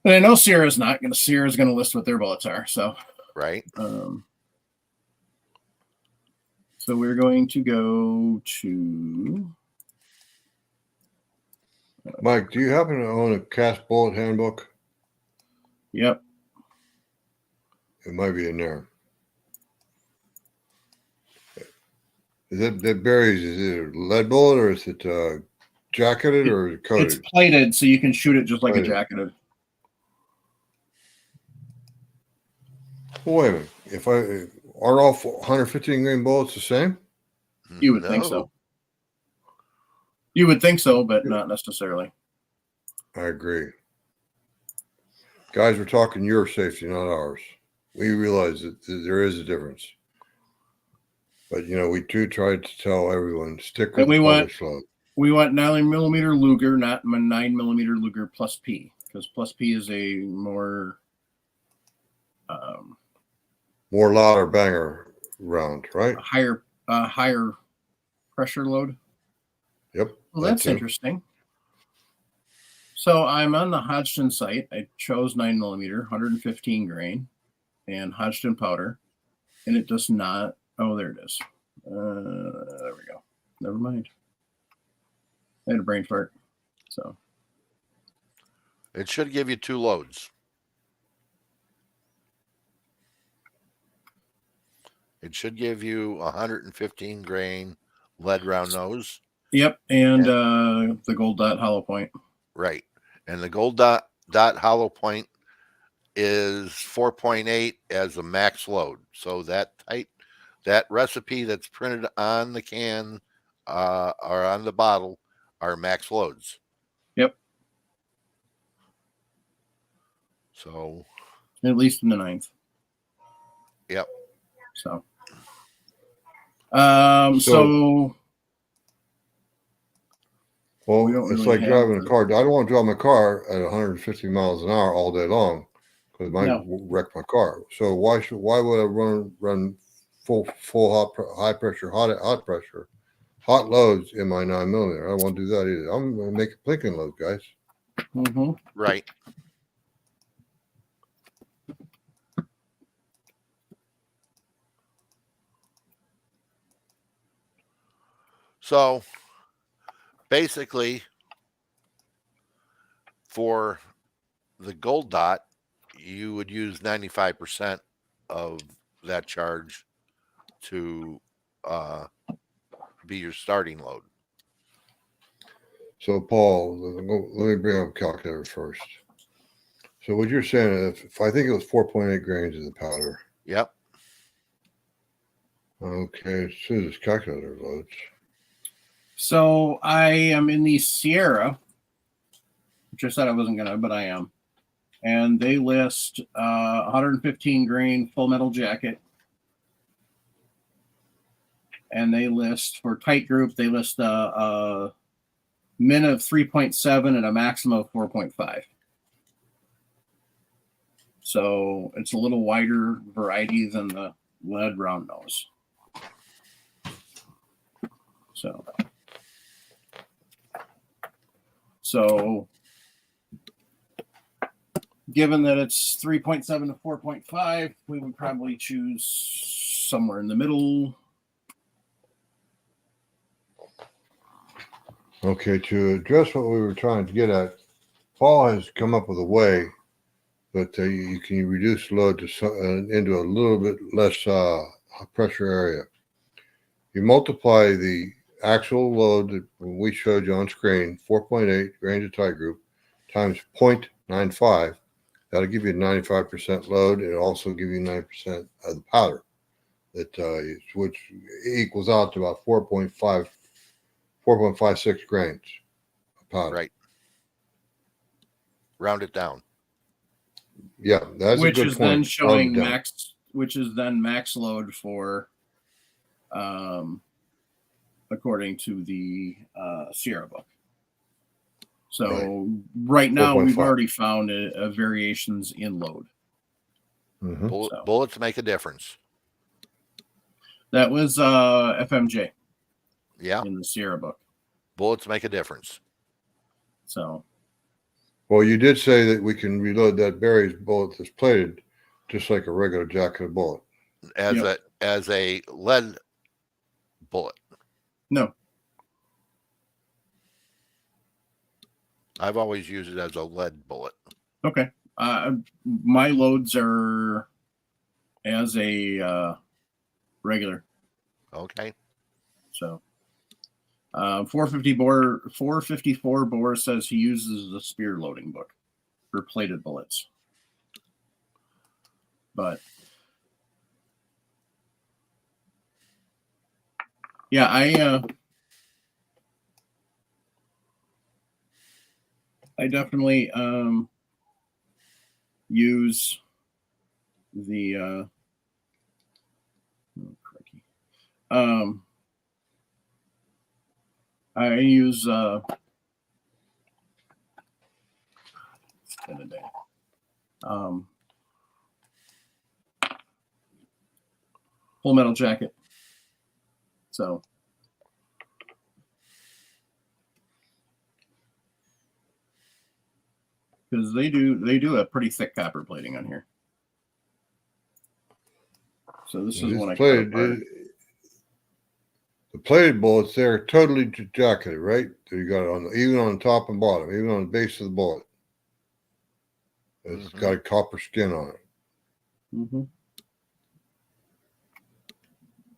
But I know Sierra's not going to. Sierra's going to list what their bullets are. So, right. So we're going to go to Mike, do you happen to own a cast bullet handbook? Yep. It might be in there. Is it that berries? Is it a lead bullet or is it jacketed or is it coated? It's plated, so you can shoot it just like Plated. a jacketed. Well, wait a minute. If are all 115 grain bullets the same? You would think so. You would think so, but not necessarily. I agree. Guys, we're talking your safety, not ours. We realize that there is a difference. But, we do try to tell everyone, stick with the published load. We want 9mm Luger, not 9mm Luger plus P, because plus P is a more louder banger round, right? Higher pressure load. Yep. Well, that's interesting. So I'm on the Hodgdon site. I chose 9mm, 115 grain, and Hodgdon powder, and it does not. Oh, there it is. There we go. Never mind. I had a brain fart. So it should give you 2 loads. It should give you 115 grain lead round nose. Yep, and the gold dot hollow point. Right, and the gold dot hollow point is 4.8 as a max load. So that recipe that's printed on the can or on the bottle are max loads. Yep. So at least in the 9th. Yep. So well, it's really like driving a car. I don't want to drive my car at 150 miles an hour all day long because it might wreck my car. So why would I run full high pressure, hot loads in my 9mm? I don't want to do that either. I'm going to make a blinking load, guys. Mm-hmm. Right. So basically, for the gold dot, you would use 95% of that charge to be your starting load. So, Paul, let me bring up a calculator first. So what you're saying, if I think it was 4.8 grains of the powder. Yep. Okay, as soon as calculator loads. So I am in the Sierra, which I said I wasn't going to, but I am. And they list 115 grain full metal jacket. And they list, for tight group, they list a min of 3.7 and a maximum of 4.5. So it's a little wider variety than the lead round nose. So given that it's 3.7 to 4.5, we would probably choose somewhere in the middle. Okay, to address what we were trying to get at, Paul has come up with a way that you can reduce load into a little bit less pressure area. You multiply the actual load that we showed you on screen, 4.8 grains of tight group, times 0.95. That'll give you 95% load. It'll also give you 9% of the powder, which equals out to about 4.56 grains of powder. Right. Round it down. Yeah, that's a good point. Which is then showing max. Which is then max load for according to the Sierra book. So right now 4.5. we've already found variations in load. Mhm. Bullets make a difference. That was FMJ Yeah, in the Sierra book. bullets make a difference. So Well, you did say that we can reload that Barry's bullet that's plated just like a regular jacketed bullet. As a lead bullet. no, I've always used it as a lead bullet. okay. My loads are as a regular. Okay. So 454 bore says he uses the spear loading book for plated bullets. But yeah, I definitely use the I use it's been a day. Full Metal Jacket. So because they do a pretty thick copper plating on here. So this is one I cut apart. The plated bullets, they're totally jacketed, right? You got it even on the top and bottom, even on the base of the bullet. It's got a copper skin on it. Mm-hmm.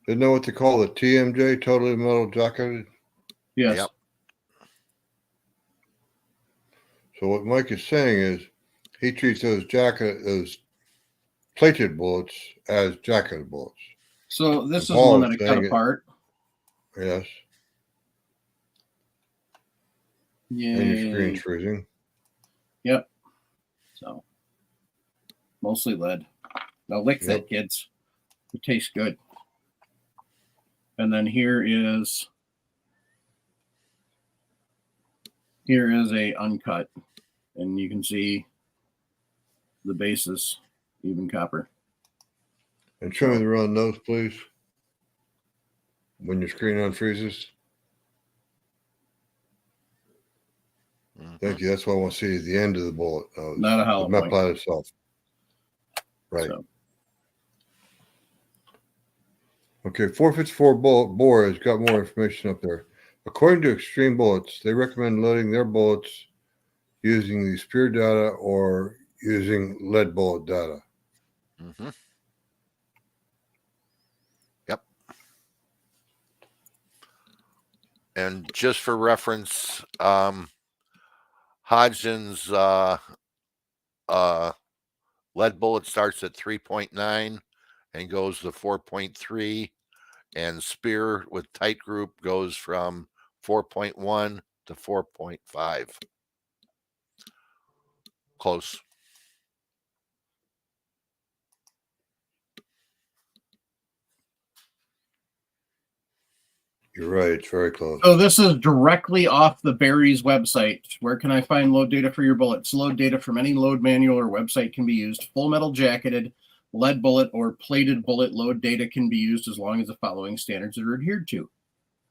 Isn't that what they call the TMJ, totally metal jacketed? Yes. Yep. So what Mike is saying is he treats those plated bullets as jacketed bullets. So this is Paul one that I is cut saying apart. Yes. Yeah. And your screen's freezing. Yep. So mostly lead. Now lick that, kids. It tastes good. And then here is a uncut, and you can see the basis, even copper. And show me the run nose, please. When your screen unfreezes. Thank you. That's what I want to see is the end of the bullet. Not a hollow the point. metal itself. Right. So. Okay, 454 bore has got more information up there. According to Extreme Bullets, they recommend loading their bullets using the spear data or using lead bullet data. Mm-hmm. Yep. And just for reference, Hodgson's lead bullet starts at 3.9 and goes to 4.3, and spear with tight group goes from 4.1 to 4.5. Close. You're right. It's very close. So this is directly off the Barry's website. Where can I find load data for your bullets? Load data from any load manual or website can be used. Full metal jacketed, lead bullet, or plated bullet load data can be used as long as the following standards are adhered to.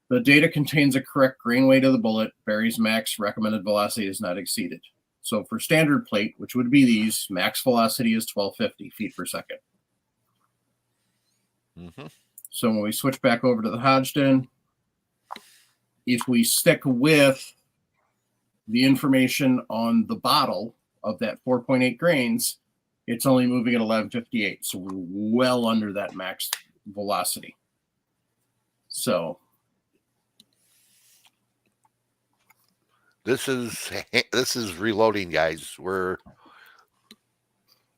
The data contains a correct grain weight of the bullet. Barry's max recommended velocity is not exceeded. So for standard plate, which would be these, max velocity is 1250 feet per second. Mm-hmm. So when we switch back over to the Hodgdon, if we stick with the information on the bottle of that 4.8 grains, it's only moving at 1158. So we're well under that max velocity. So this is reloading, guys.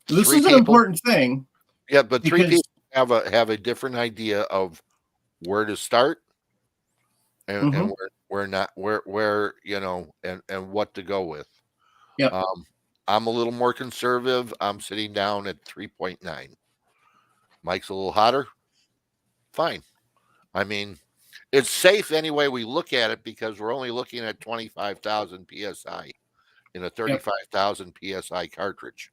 This is an important thing. Yeah, but three people have a different idea of where to start and, and where you know, and what to go with. Yeah. I'm a little more conservative. I'm sitting down at 3.9. Mike's a little hotter. Fine. I mean, It's safe any way we look at it because we're only looking at 25,000 psi in a 35,000 psi cartridge.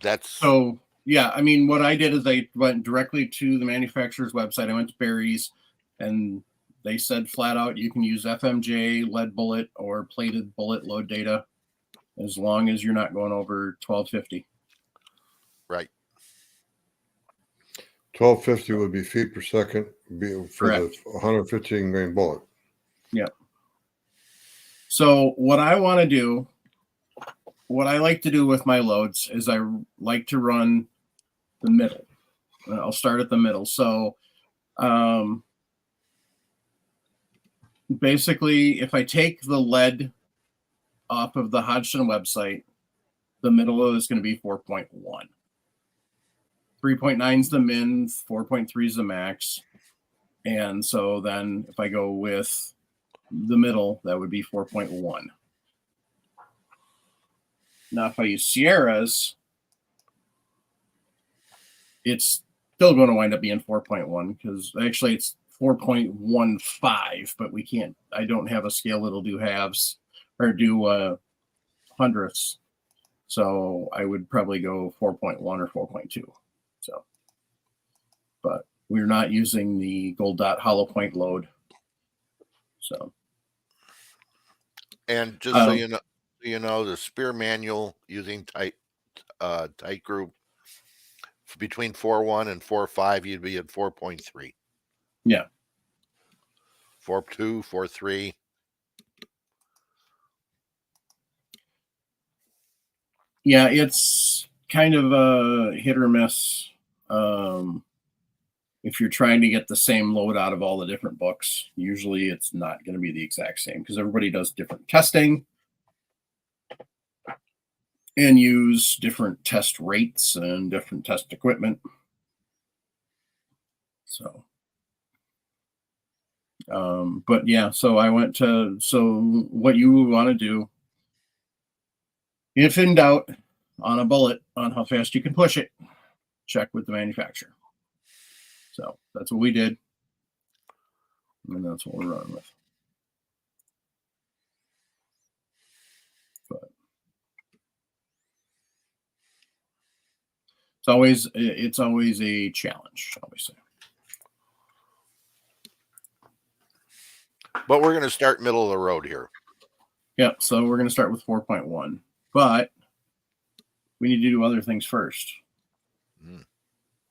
That's So yeah, I mean, what I did is I went directly to the manufacturer's website. I went to Barry's, and they said flat out you can use FMJ, lead bullet, or plated bullet load data, as long as you're not going over 1250. right. 1250 would be feet per second for Correct. the 115 grain bullet. Yep. So what I want to do, what I like to do with my loads is I like to run the middle. I'll start at the middle. So basically, if I take the lead off of the Hodgson website, the middle is going to be 4.1. 3.9 is the min, 4.3 is the max. And so then if I go with the middle, that would be 4.1. Now, if I use Sierras, it's still going to wind up being 4.1 because actually it's 4.15, but we can't, I don't have a scale that'll do halves or do hundredths. So I would probably go 4.1 or 4.2. So, but we're not using the gold dot hollow point load. So, And just so you know, the spear manual using tight group between 4.1 and 4.5, you'd be at 4.3. Yeah. 4.2, 4.3. Yeah, it's kind of a hit or miss. If you're trying to get the same load out of all the different books, usually it's not going to be the exact same because everybody does different testing and use different test rates and different test equipment. So, but yeah, so I went to, so what you want to do, if in doubt on a bullet, on how fast you can push it, check with the manufacturer. So that's what we did. And that's what we're running with. But it's always a challenge, shall we say. But we're going to start middle of the road here. Yeah, so we're going to start with 4.1, but we need to do other things first.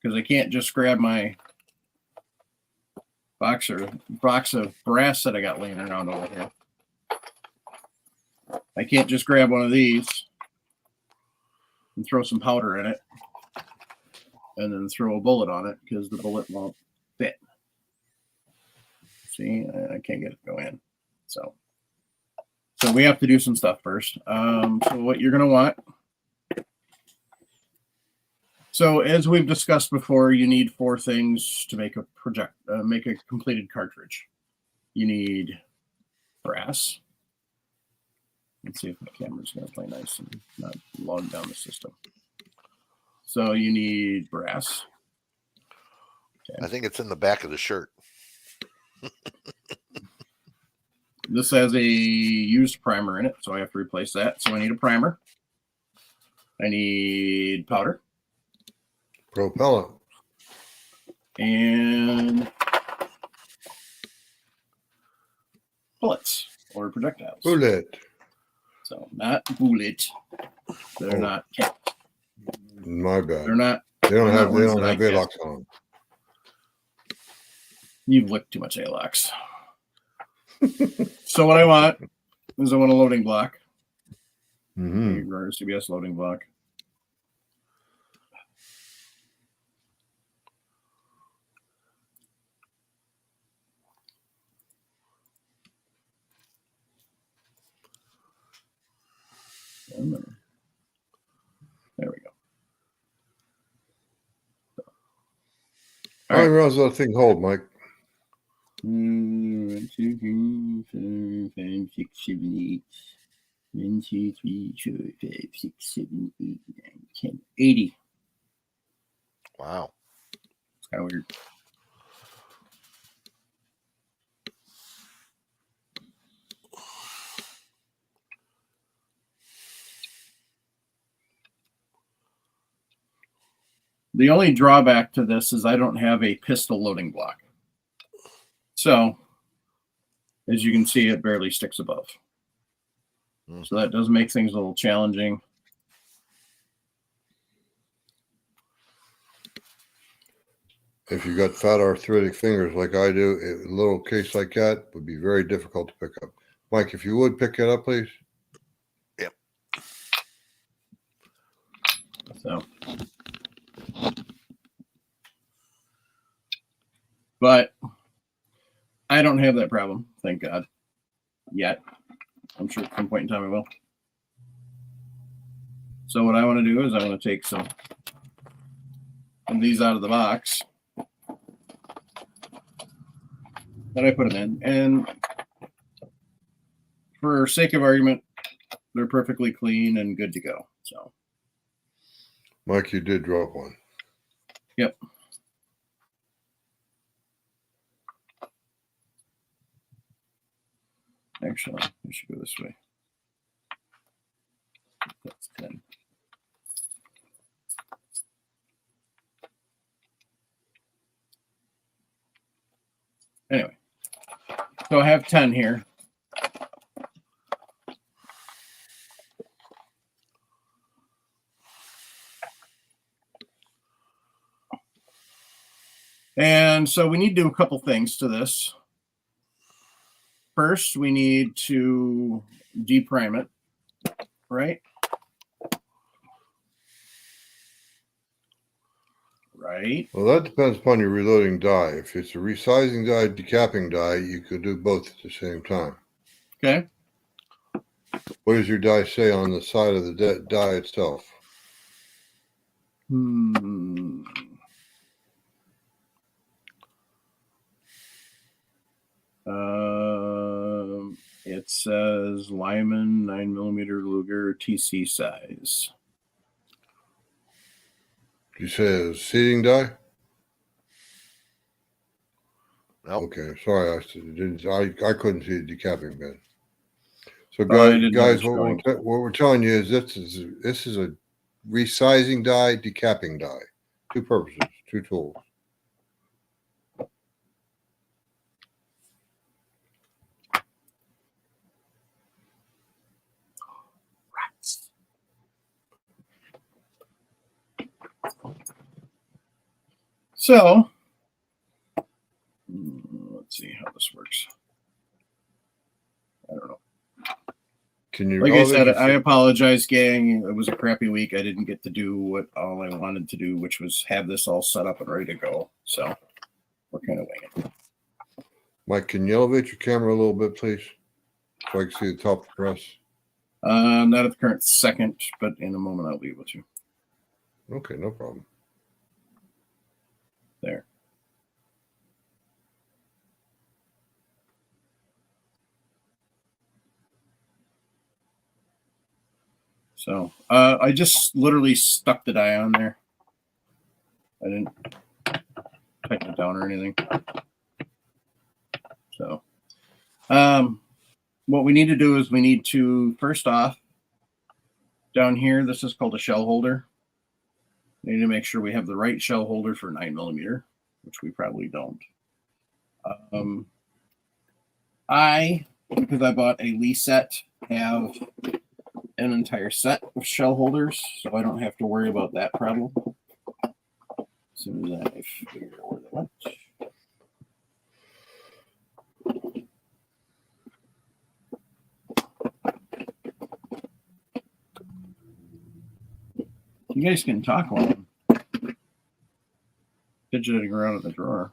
Because I can't just grab my box of brass that I got laying around over here. I can't just grab one of these and throw some powder in it and then throw a bullet on it because the bullet won't fit. See, I can't get it to go in. So we have to do some stuff first. So what you're going to want. So as we've discussed before, you need 4 things to make a completed cartridge. You need brass. Let's see if my camera's going to play nice and not log down the system. So you need brass. Okay. I think it's in the back of the shirt. This has a used primer in it, so I have to replace that. So I need a primer. I need powder. Propellant. And bullets or projectiles. Bullet. So not bullet. They're not. My bad. They're not. They don't have like A-locks on. You've licked too much A-locks. So what I want is I want a loading block. CBS loading block. There we go. How many rounds does that thing hold, Mike? 1, 2, 3, 4, 5, 6, 7, 8. 1, 2, 3, 4, 5, 6, 7, 8, 9, 10. 80. Wow. It's kind of weird. The only drawback to this is I don't have a pistol loading block. So, as you can see, it barely sticks above. So that does make things a little challenging. If you got fat arthritic fingers like I do, a little case like that would be very difficult to pick up. Mike, if you would pick it up, please. Yep. So, but I don't have that problem, thank God, yet. I'm sure at some point in time I will. So what I want to do is I want to take some of these out of the box. Then I put them in, and for sake of argument, they're perfectly clean and good to go. So, Mike, you did drop one. Yep. Actually, we should go this way. That's 10. Anyway, so I have 10 here. And so we need to do a couple things to this. First, we need to deprime it, right? Right. Well, that depends upon your reloading die. If it's a resizing die, decapping die, you could do both at the same time. Okay. What does your die say on the side of the die itself? It says Lyman 9mm Luger TC size. You say a seating die? Nope. Okay, sorry, I couldn't see the decapping bin. So I guys, didn't what we're telling you is this is a resizing die, decapping die. Two purposes, two tools. So, let's see how this works. I don't know. Can you? Like I said, I apologize, gang. It was a crappy week. I didn't get to do what all I wanted to do, which was have this all set up and ready to go. So, we're kind of winging it. Mike, can you elevate your camera a little bit, please? So I can see the top of the press. Not at the current second, but in a moment I'll be able to. Okay, no problem. There. So I just literally stuck the die on there. I didn't tighten it down or anything. So what we need to do is we need to, first off, down here, this is called a shell holder. We need to make sure we have the right shell holder for 9mm, which we probably don't. Because I bought a Lee set, have an entire set of shell holders, so I don't have to worry about that problem. As soon as I figure out where they went. You guys can talk while I'm fidgeting around in the drawer.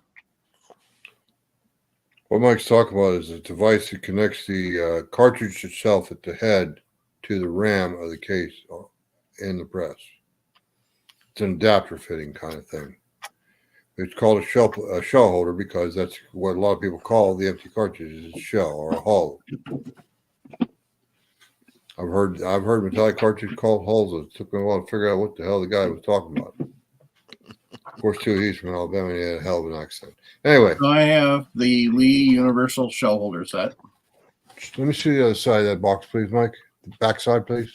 What Mike's talking about is a device that connects the cartridge itself at the head to the RAM of the case in the press. It's an adapter fitting kind of thing. It's called a shell holder because that's what a lot of people call the empty cartridge, is a shell or a hull. I've heard metallic cartridge called hulls. It took me a while to figure out what the hell the guy was talking about. Of course, too, he's from Alabama and he had a hell of an accent. Anyway. So I have the Lee Universal Shell Holder set. Let me see the other side of that box, please, Mike. The back side, please.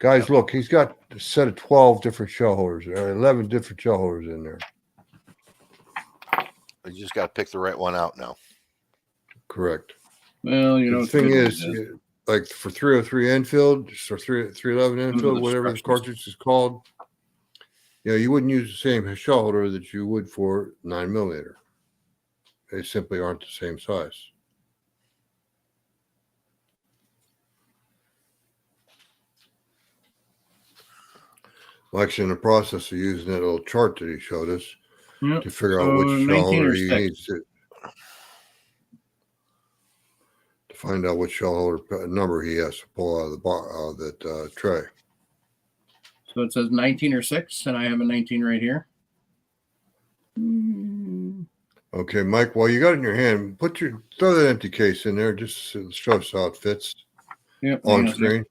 Guys, look, he's got a set of 12 different shell holders, or 11 different shell holders in there. You just got to pick the right one out now. Correct. Well, you know, The thing is, like for 303 Enfield or 311 Enfield, the whatever the stretches. cartridge is called, you wouldn't use the same shell holder that you would for 9mm. They simply aren't the same size. Mike's in the process of using that little chart that he showed us to figure out which shell holder he needs to find out which shell holder number he has to pull out of that tray. So it says 19 or 6, and I have a 19 right here. Okay, Mike, while you got it in your hand, throw that empty case in there just to show us how it fits. Yep, on screen.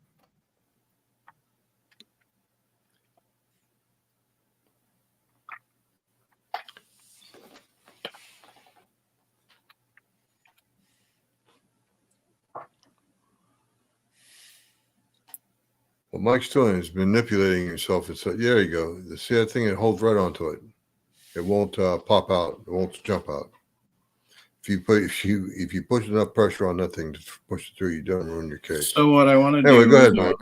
What Mike's doing is manipulating himself. It's there you go. See that thing? It holds right onto it. It won't pop out. It won't jump out. If you push enough pressure on that thing to push it through, you don't ruin your case. So what I want to anyway, do. Go ahead, Mike.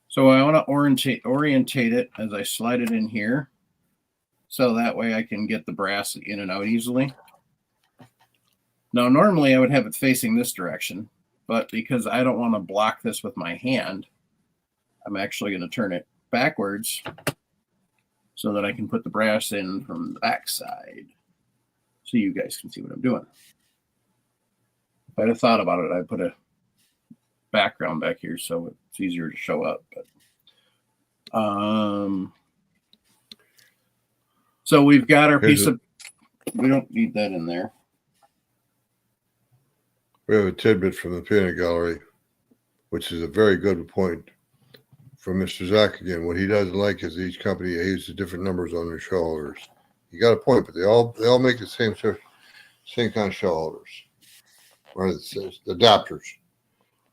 So I want to orientate it as I slide it in here, so that way I can get the brass in and out easily. Now, normally I would have it facing this direction, but because I don't want to block this with my hand, I'm actually going to turn it backwards so that I can put the brass in from the back side so you guys can see what I'm doing. If I'd have thought about it, I'd put a background back here so it's easier to show up. But so we've got our piece of, we don't need that in there. We have a tidbit from the peanut gallery, which is a very good point from Mr. Zach again. What he doesn't like is each company uses different numbers on their shell holders. You got a point, but they all make the same kind of shell holders, or the adapters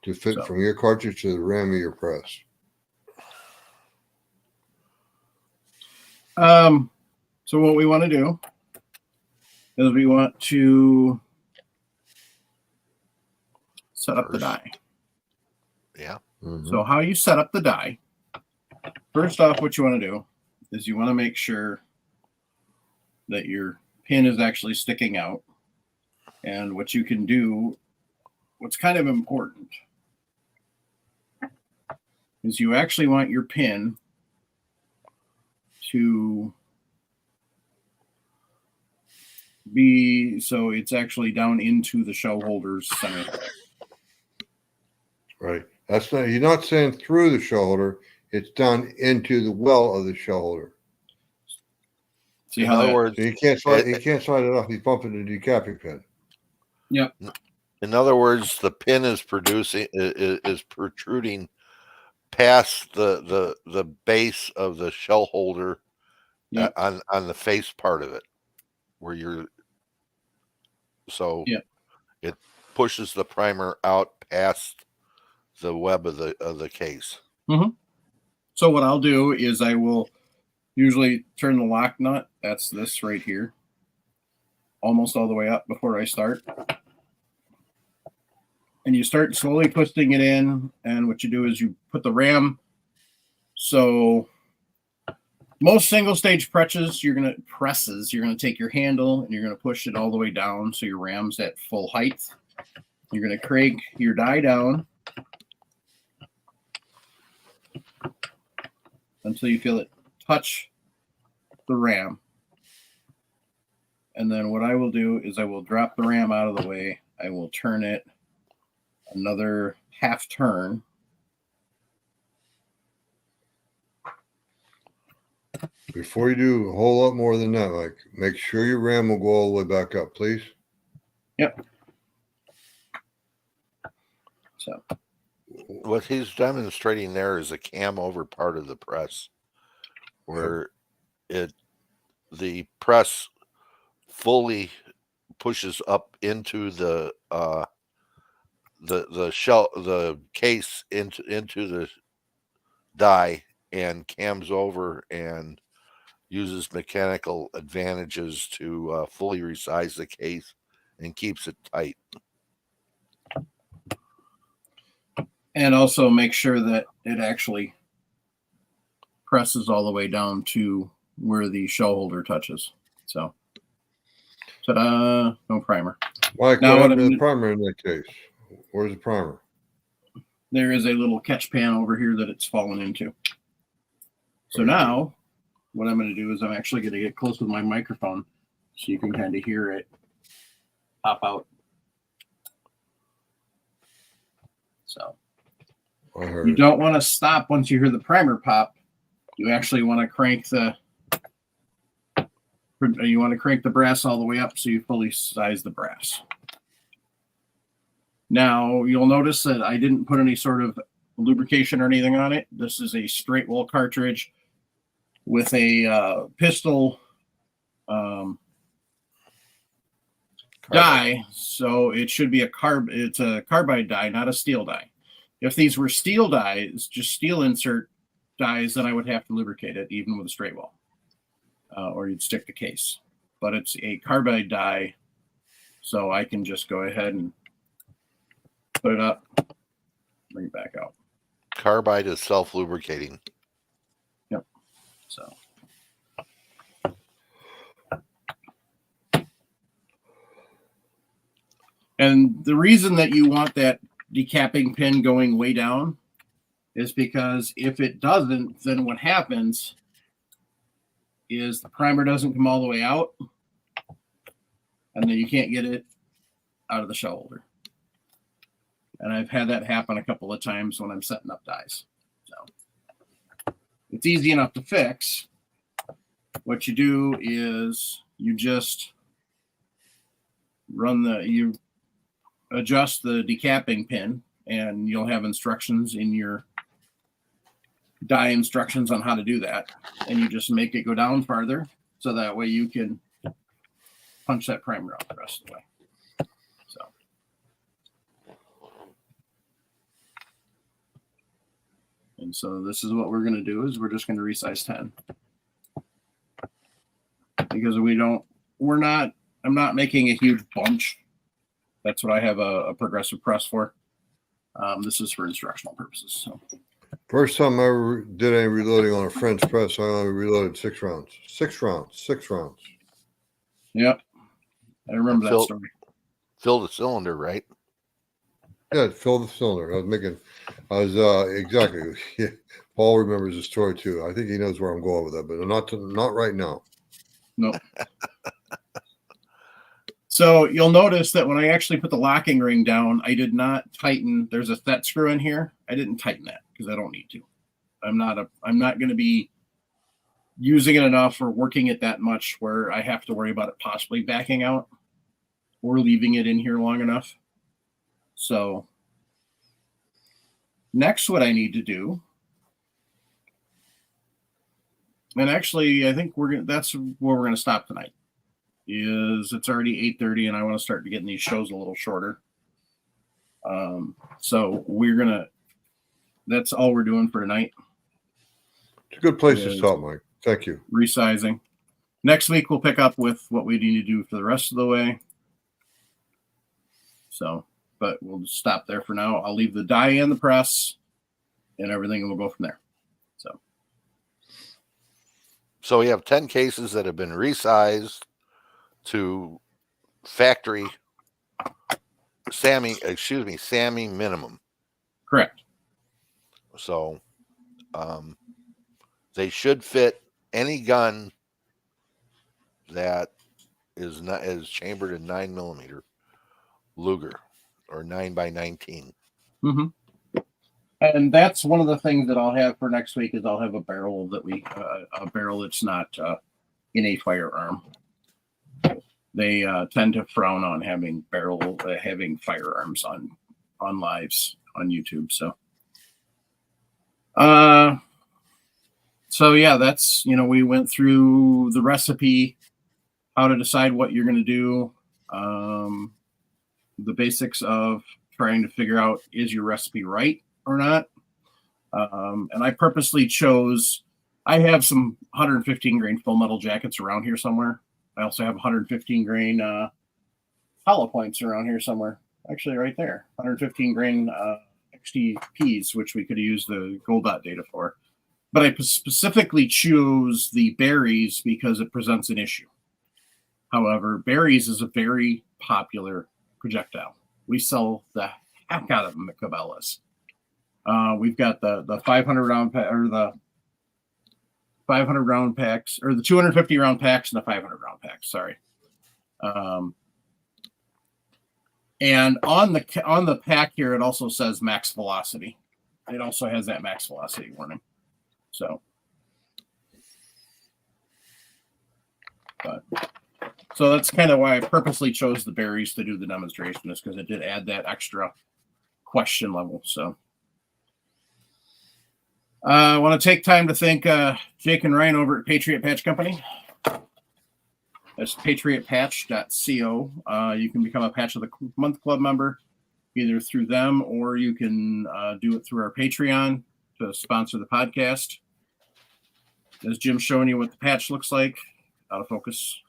to fit from your cartridge to the ram of your press. So what we want to do is we want to set up the die. Yeah. Mm-hmm. So how you set up the die, first off, what you want to do is you want to make sure that your pin is actually sticking out. And what you can do, what's kind of important, is you actually want your pin to be, so it's actually down into the shell holder's center. Right. That's not, you're not saying through the shell holder, it's down into the well of the shell holder. See how that works? So he can't slide it off. He's bumping the decapping pin. Yep. In other words, the pin is protruding past the base of the shell holder. Yep. On the face part of it, where you're, so yep. It pushes the primer out past the web of the case. Mm-hmm. So what I'll do is I will usually turn the lock nut, that's this right here, almost all the way up before I start. And you start slowly twisting it in, and what you do is you put the ram. So most single stage presses, you're going to take your handle and you're going to push it all the way down so your ram's at full height. You're going to crank your die down until you feel it touch the ram. And then what I will do is I will drop the ram out of the way. I will turn it another half turn. Before you do a whole lot more than that, like, make sure your ram will go all the way back up, please. Yep. So what he's demonstrating there is a cam over part of the press where the press fully pushes up into the shell, the case into die and cams over and uses mechanical advantages to fully resize the case and keeps it tight. And also make sure that it actually presses all the way down to where the shell holder touches. So, ta-da! No primer. Mike, Now what what happened to I'm- the primer in that case? Where's the primer? There is a little catch pan over here that it's fallen into. So Okay. now what I'm going to do is I'm actually going to get close with my microphone so you can kind of hear it pop out. So I heard you it. don't want to stop once you hear the primer pop. You actually want to crank the brass all the way up so you fully size the brass. Now you'll notice that I didn't put any sort of lubrication or anything on it. This is a straightwall cartridge with a pistol die, so it should be it's a carbide die, not a steel die. If these were steel dies, just steel insert dies, then I would have to lubricate it even with a straight wall, or you'd stick the case. But it's a carbide die, so I can just go ahead and put it up, bring it back out. Carbide is self-lubricating. So and the reason that you want that decapping pin going way down is because if it doesn't, then what happens is the primer doesn't come all the way out, and then you can't get it out of the shell holder. And I've had that happen a couple of times when I'm setting up dies. So it's easy enough to fix. What you do is you just you adjust the decapping pin, and you'll have instructions in your die instructions on how to do that. And you just make it go down farther, so that way you can punch that primer out the rest of the way. So. And so this is what we're going to do is we're just going to resize 10. Because I'm not making a huge bunch. That's what I have a progressive press for. This is for instructional purposes. So. First time I ever did any reloading on a French press, I only reloaded 6 rounds. 6 rounds. 6 rounds. Yep. I remember that story. Fill the cylinder, right? Yeah, fill the cylinder. Exactly. Yeah, Paul remembers the story too. I think he knows where I'm going with that, but not right now. No. So you'll notice that when I actually put the locking ring down, I did not tighten. There's a set screw in here. I didn't tighten that because I don't need to. I'm not going to be using it enough or working it that much where I have to worry about it possibly backing out or leaving it in here long enough. So next, what I need to do, and actually I think that's where we're gonna stop tonight, is it's already 8:30 and I want to start getting these shows a little shorter. So that's all we're doing for tonight. It's a good place to stop, Mike. Thank you. Resizing. Next week we'll pick up with what we need to do for the rest of the way. So, but we'll just stop there for now. I'll leave the die and the press and everything, and we'll go from there. So we have 10 cases that have been resized to factory SAMI minimum. Correct. So they should fit any gun that is chambered in 9mm Luger or 9x19. Mm-hmm. And that's one of the things that I'll have for next week is I'll have a barrel that's not in a firearm. They tend to frown on having firearms on lives on YouTube. So yeah, that's, we went through the recipe, how to decide what you're going to do, the basics of trying to figure out, is your recipe right or not? And I purposely chose, I have some 115 grain full metal jackets around here somewhere. I also have 115 grain hollow points around here somewhere. Actually, right there, 115 grain XTPs, which we could use the gold dot data for. But I specifically chose the berries because it presents an issue. However, berries is a very popular projectile. We sell the heck out of them at Cabela's. We've got the 500 round or the 500 round packs, or the 250 round packs and the 500 round packs. Sorry. And on the pack here, it also says max velocity. It also has that max velocity warning. So that's kind of why I purposely chose the berries to do the demonstration, is because it did add that extra question level. So I want to take time to thank Jake and Ryan over at Patriot Patch Company. That's patriotpatch.co. You can become a Patch of the Month Club member either through them, or you can do it through our Patreon to sponsor the podcast. As Jim's showing you what the patch looks like. Out of focus.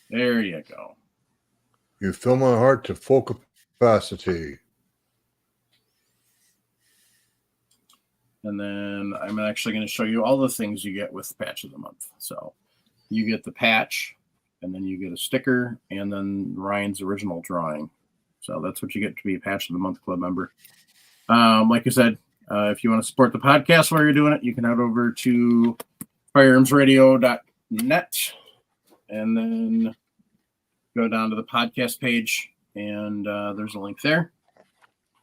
There you go. You fill my heart to full capacity. And then I'm actually going to show you all the things you get with Patch of the Month. So you get the patch, and then you get a sticker, and then Ryan's original drawing. So that's what you get to be a Patch of the Month Club member. Like I said, if you want to support the podcast while you're doing it, you can head over to firearmsradio.net and then go down to the podcast page, and there's a link there.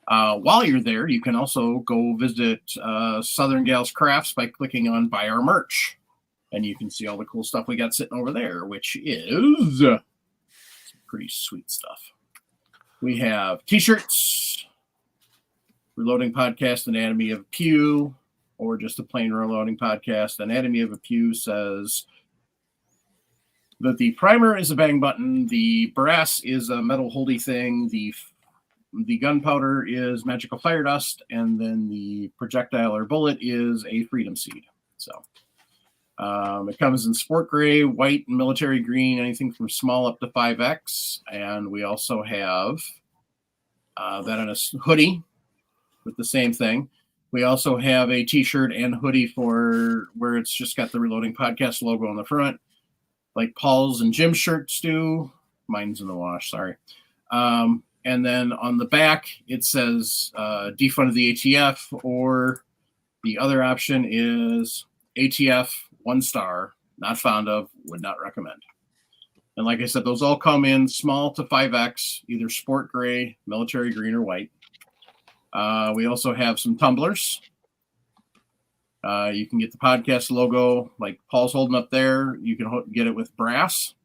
While you're there, you can also go visit Southern Gals Crafts by clicking on Buy Our Merch. And you can see all the cool stuff we got sitting over there, which is some pretty sweet stuff. We have t-shirts, Reloading Podcast, Anatomy of a Pew, or just a plain Reloading Podcast. Anatomy of a Pew says that the primer is a bang button, the brass is a metal holdy thing, the gunpowder is magical fire dust, and then the projectile or bullet is a freedom seed. So it comes in sport gray, white, and military green, anything from small up to 5X. And we also have that in a hoodie with the same thing. We also have a t-shirt and hoodie for where it's just got the Reloading Podcast logo on the front, like Paul's and Jim's shirts do. Mine's in the wash, sorry. And then on the back, it says defund of the ATF, or the other option is ATF 1 star, not fond of, would not recommend. And like I said, those all come in small to 5X, either sport gray, military green, or white. We also have some tumblers. You can get the podcast logo like Paul's holding up there. You can get it with brass.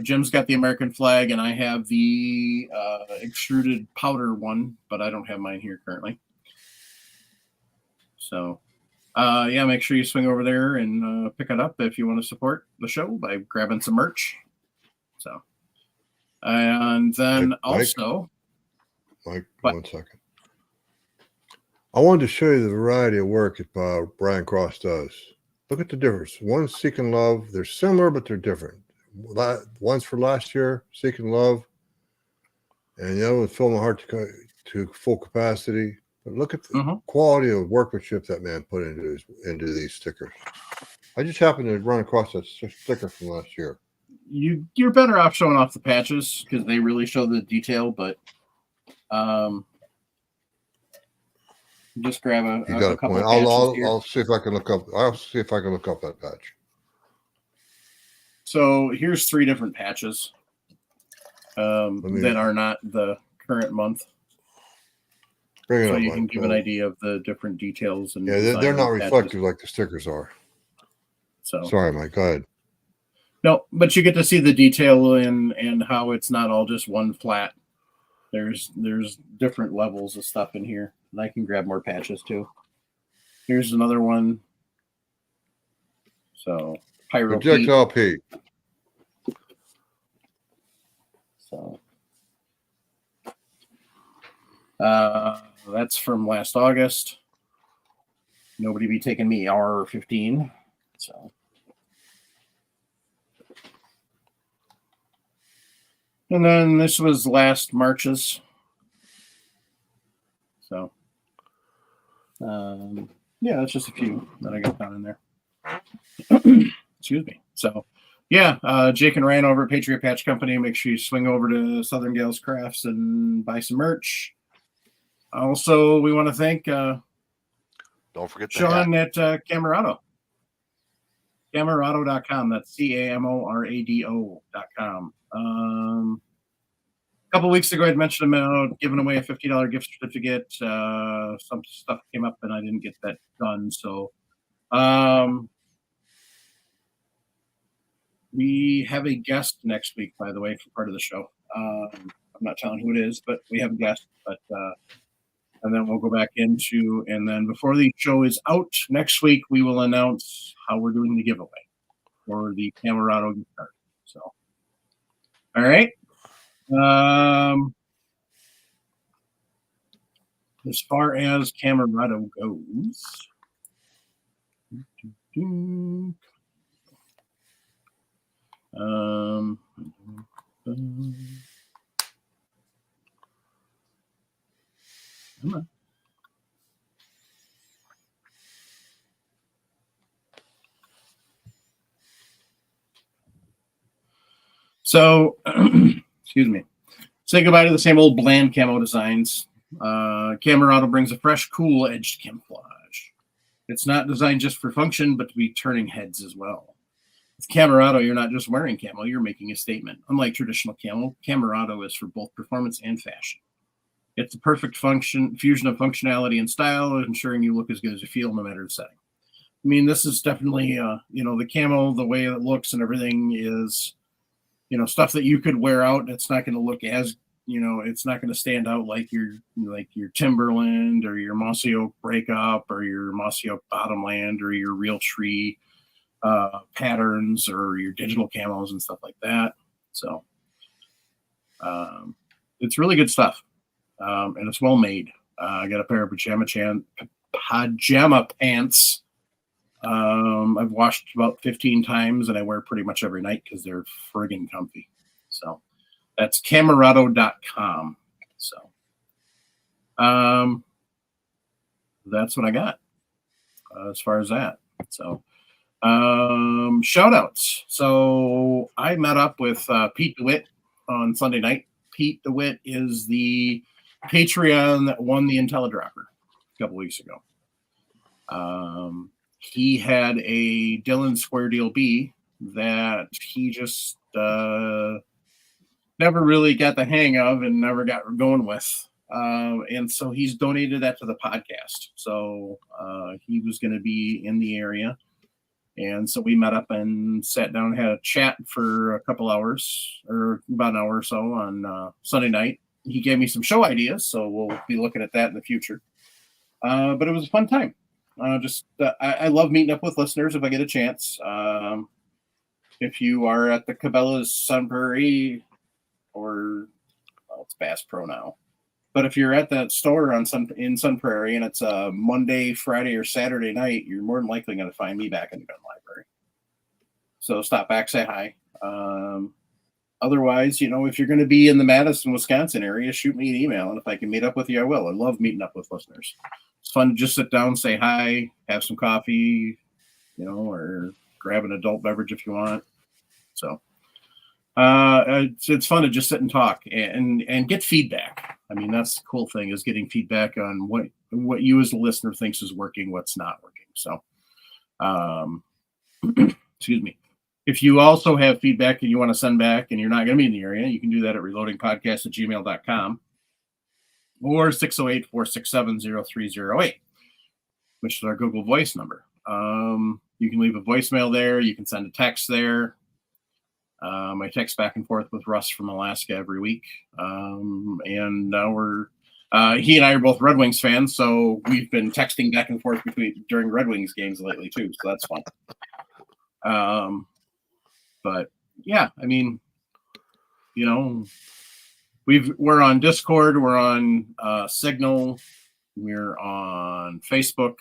Jim's got the American flag, and I have the extruded powder one, but I don't have mine here currently. So, yeah, make sure you swing over there and pick it up if you want to support the show by grabbing some merch. So, and then Mike, 1 second. I wanted to show you the variety of work that Brian Cross does. Look at the difference. One's Seeking Love. They're similar, but they're different. One's for last year, Seeking Love, and the other one, Fill My Heart to full capacity. But look at the quality of workmanship that man put into these stickers. I just happened to run across that sticker from last year. You're better off showing off the patches because they really show the detail, but just grab a couple of patches. I'll see if I can look up. I'll see if I can look up that patch. So here's 3 different patches that are not the current month. So you can give an idea of the different details. And yeah, they're not reflective like the stickers are. So sorry, Mike. Go ahead. No, but you get to see the detail and how it's not all just one flat. There's different levels of stuff in here. And I can grab more patches too. Here's another one. So Projectile P. So That's from last August. Nobody be taking me R15. So. And then this was last March's. So. Yeah, that's just a few that I got down in there. Excuse me. So, yeah, Jake and Ryan over at Patriot Patch Company. Make sure you swing over to Southern Gales Crafts and buy some merch. Also, we want to thank Don't forget Sean at Camerado. Camerado.com. That's CAMORADO.com. A couple weeks ago, I'd mentioned about giving away a $50 gift certificate. Some stuff came up and I didn't get that done. So, we have a guest next week, by the way, for part of the show. I'm not telling who it is, but we have a guest. But and then we'll go back into, and then before the show is out next week, we will announce how we're doing the giveaway for the Camerado gift card. So, all right. As far as Camerado goes, come on. So, excuse me. Say goodbye to the same old bland camo designs. Camerado brings a fresh, cool edged camouflage. It's not designed just for function, but to be turning heads as well. With Camerado, you're not just wearing camo, you're making a statement. Unlike traditional camo, Camerado is for both performance and fashion. It's the perfect fusion of functionality and style, ensuring you look as good as you feel no matter the setting. I mean, this is definitely, the camo, the way it looks and everything is, stuff that you could wear out. It's not going to look as, it's not going to stand out like your Timberland or your Mossy Oak Breakup or your Mossy Oak Bottomland or your Real Tree patterns or your digital camos and stuff like that. So it's really good stuff. And it's well made. I got a pair of pajama pants. I've washed about 15 times and I wear pretty much every night because they're friggin' comfy. So that's camerado.com. So that's what I got as far as that. So shout outs. So I met up with Pete DeWitt on Sunday night. Pete DeWitt is the Patreon that won the IntelliDropper a couple weeks ago. He had a Dylan Square Deal B that he just never really got the hang of and never got going with. And so he's donated that to the podcast. So he was going to be in the area. And so we met up and sat down and had a chat for a couple hours or about an hour or so on Sunday night. He gave me some show ideas, so we'll be looking at that in the future. But it was a fun time. I love meeting up with listeners if I get a chance. If you are at the Cabela's Sun Prairie it's Bass Pro now. But if you're at that store in Sun Prairie and it's a Monday, Friday, or Saturday night, you're more than likely going to find me back in the gun library. So stop back, say hi. Otherwise, if you're going to be in the Madison, Wisconsin area, shoot me an email. And if I can meet up with you, I will. I love meeting up with listeners. It's fun to just sit down, say hi, have some coffee, or grab an adult beverage if you want. So it's fun to just sit and talk and get feedback. I mean, that's the cool thing is getting feedback on what you as a listener thinks is working, what's not working. So, excuse me. If you also have feedback and you want to send back and you're not going to be in the area, you can do that at reloadingpodcast@gmail.com or 608-467-0308, which is our Google Voice number. You can leave a voicemail there. You can send a text there. I text back and forth with Russ from Alaska every week. And he and I are both Red Wings fans, so we've been texting back and forth during Red Wings games lately too. So that's fun. But yeah, I mean, we we're on Discord, we're on Signal, we're on Facebook,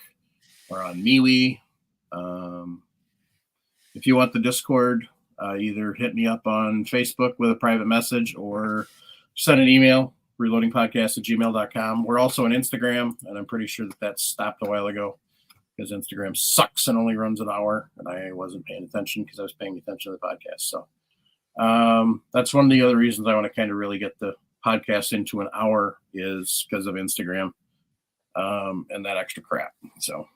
we're on MeWe. If you want the Discord, either hit me up on Facebook with a private message or send an email, reloadingpodcast@gmail.com. We're also on Instagram, and I'm pretty sure that stopped a while ago because Instagram sucks and only runs an hour, and I wasn't paying attention because I was paying attention to the podcast. So that's one of the other reasons I want to kind of really get the podcast into an hour is because of Instagram and that extra crap. So,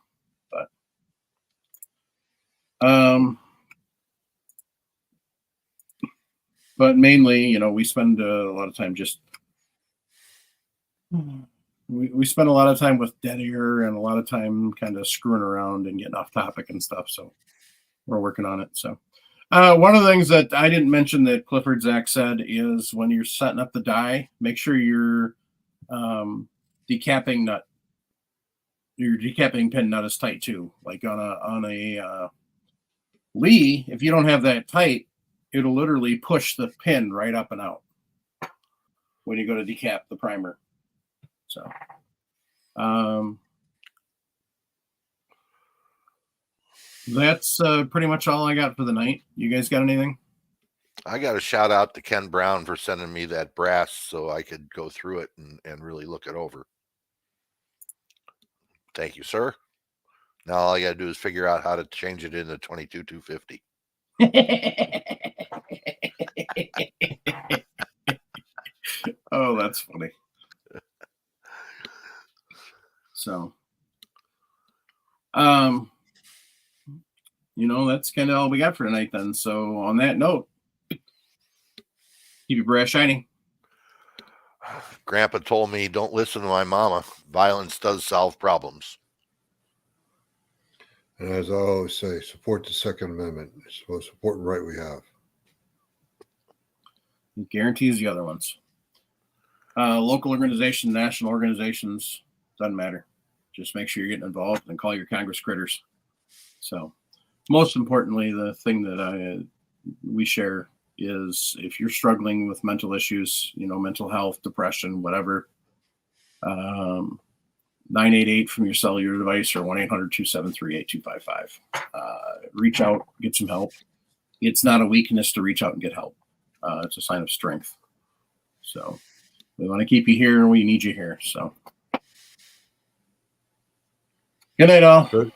but mainly, we spend a lot of time we spend a lot of time with dead air and a lot of time kind of screwing around and getting off topic and stuff. So we're working on it. So one of the things that I didn't mention that Clifford Zach said is when you're setting up the die, make sure your decapping pin nut is tight too. Like on a Lee, if you don't have that tight, it'll literally push the pin right up and out when you go to decap the primer. So, that's pretty much all I got for the night. You guys got anything? I got a shout out to Ken Brown for sending me that brass so I could go through it and really look it over. Thank you, sir. Now all I got to do is figure out how to change it into 22-250. Oh, that's funny. So, that's kind of all we got for tonight then. So on that note, keep your brass shiny. Grandpa told me, don't listen to my mama. Violence does solve problems. And as I always say, support the Second Amendment. It's the most important right we have. It guarantees the other ones. Local organizations, national organizations, doesn't matter. Just make sure you're getting involved and call your Congress critters. So, most importantly, the thing that we share is if you're struggling with mental issues, mental health, depression, whatever, 988 from your cellular device or 1-800-273-8255. Reach out, get some help. It's not a weakness to reach out and get help. It's a sign of strength. So we want to keep you here and we need you here. So good night, all. Good.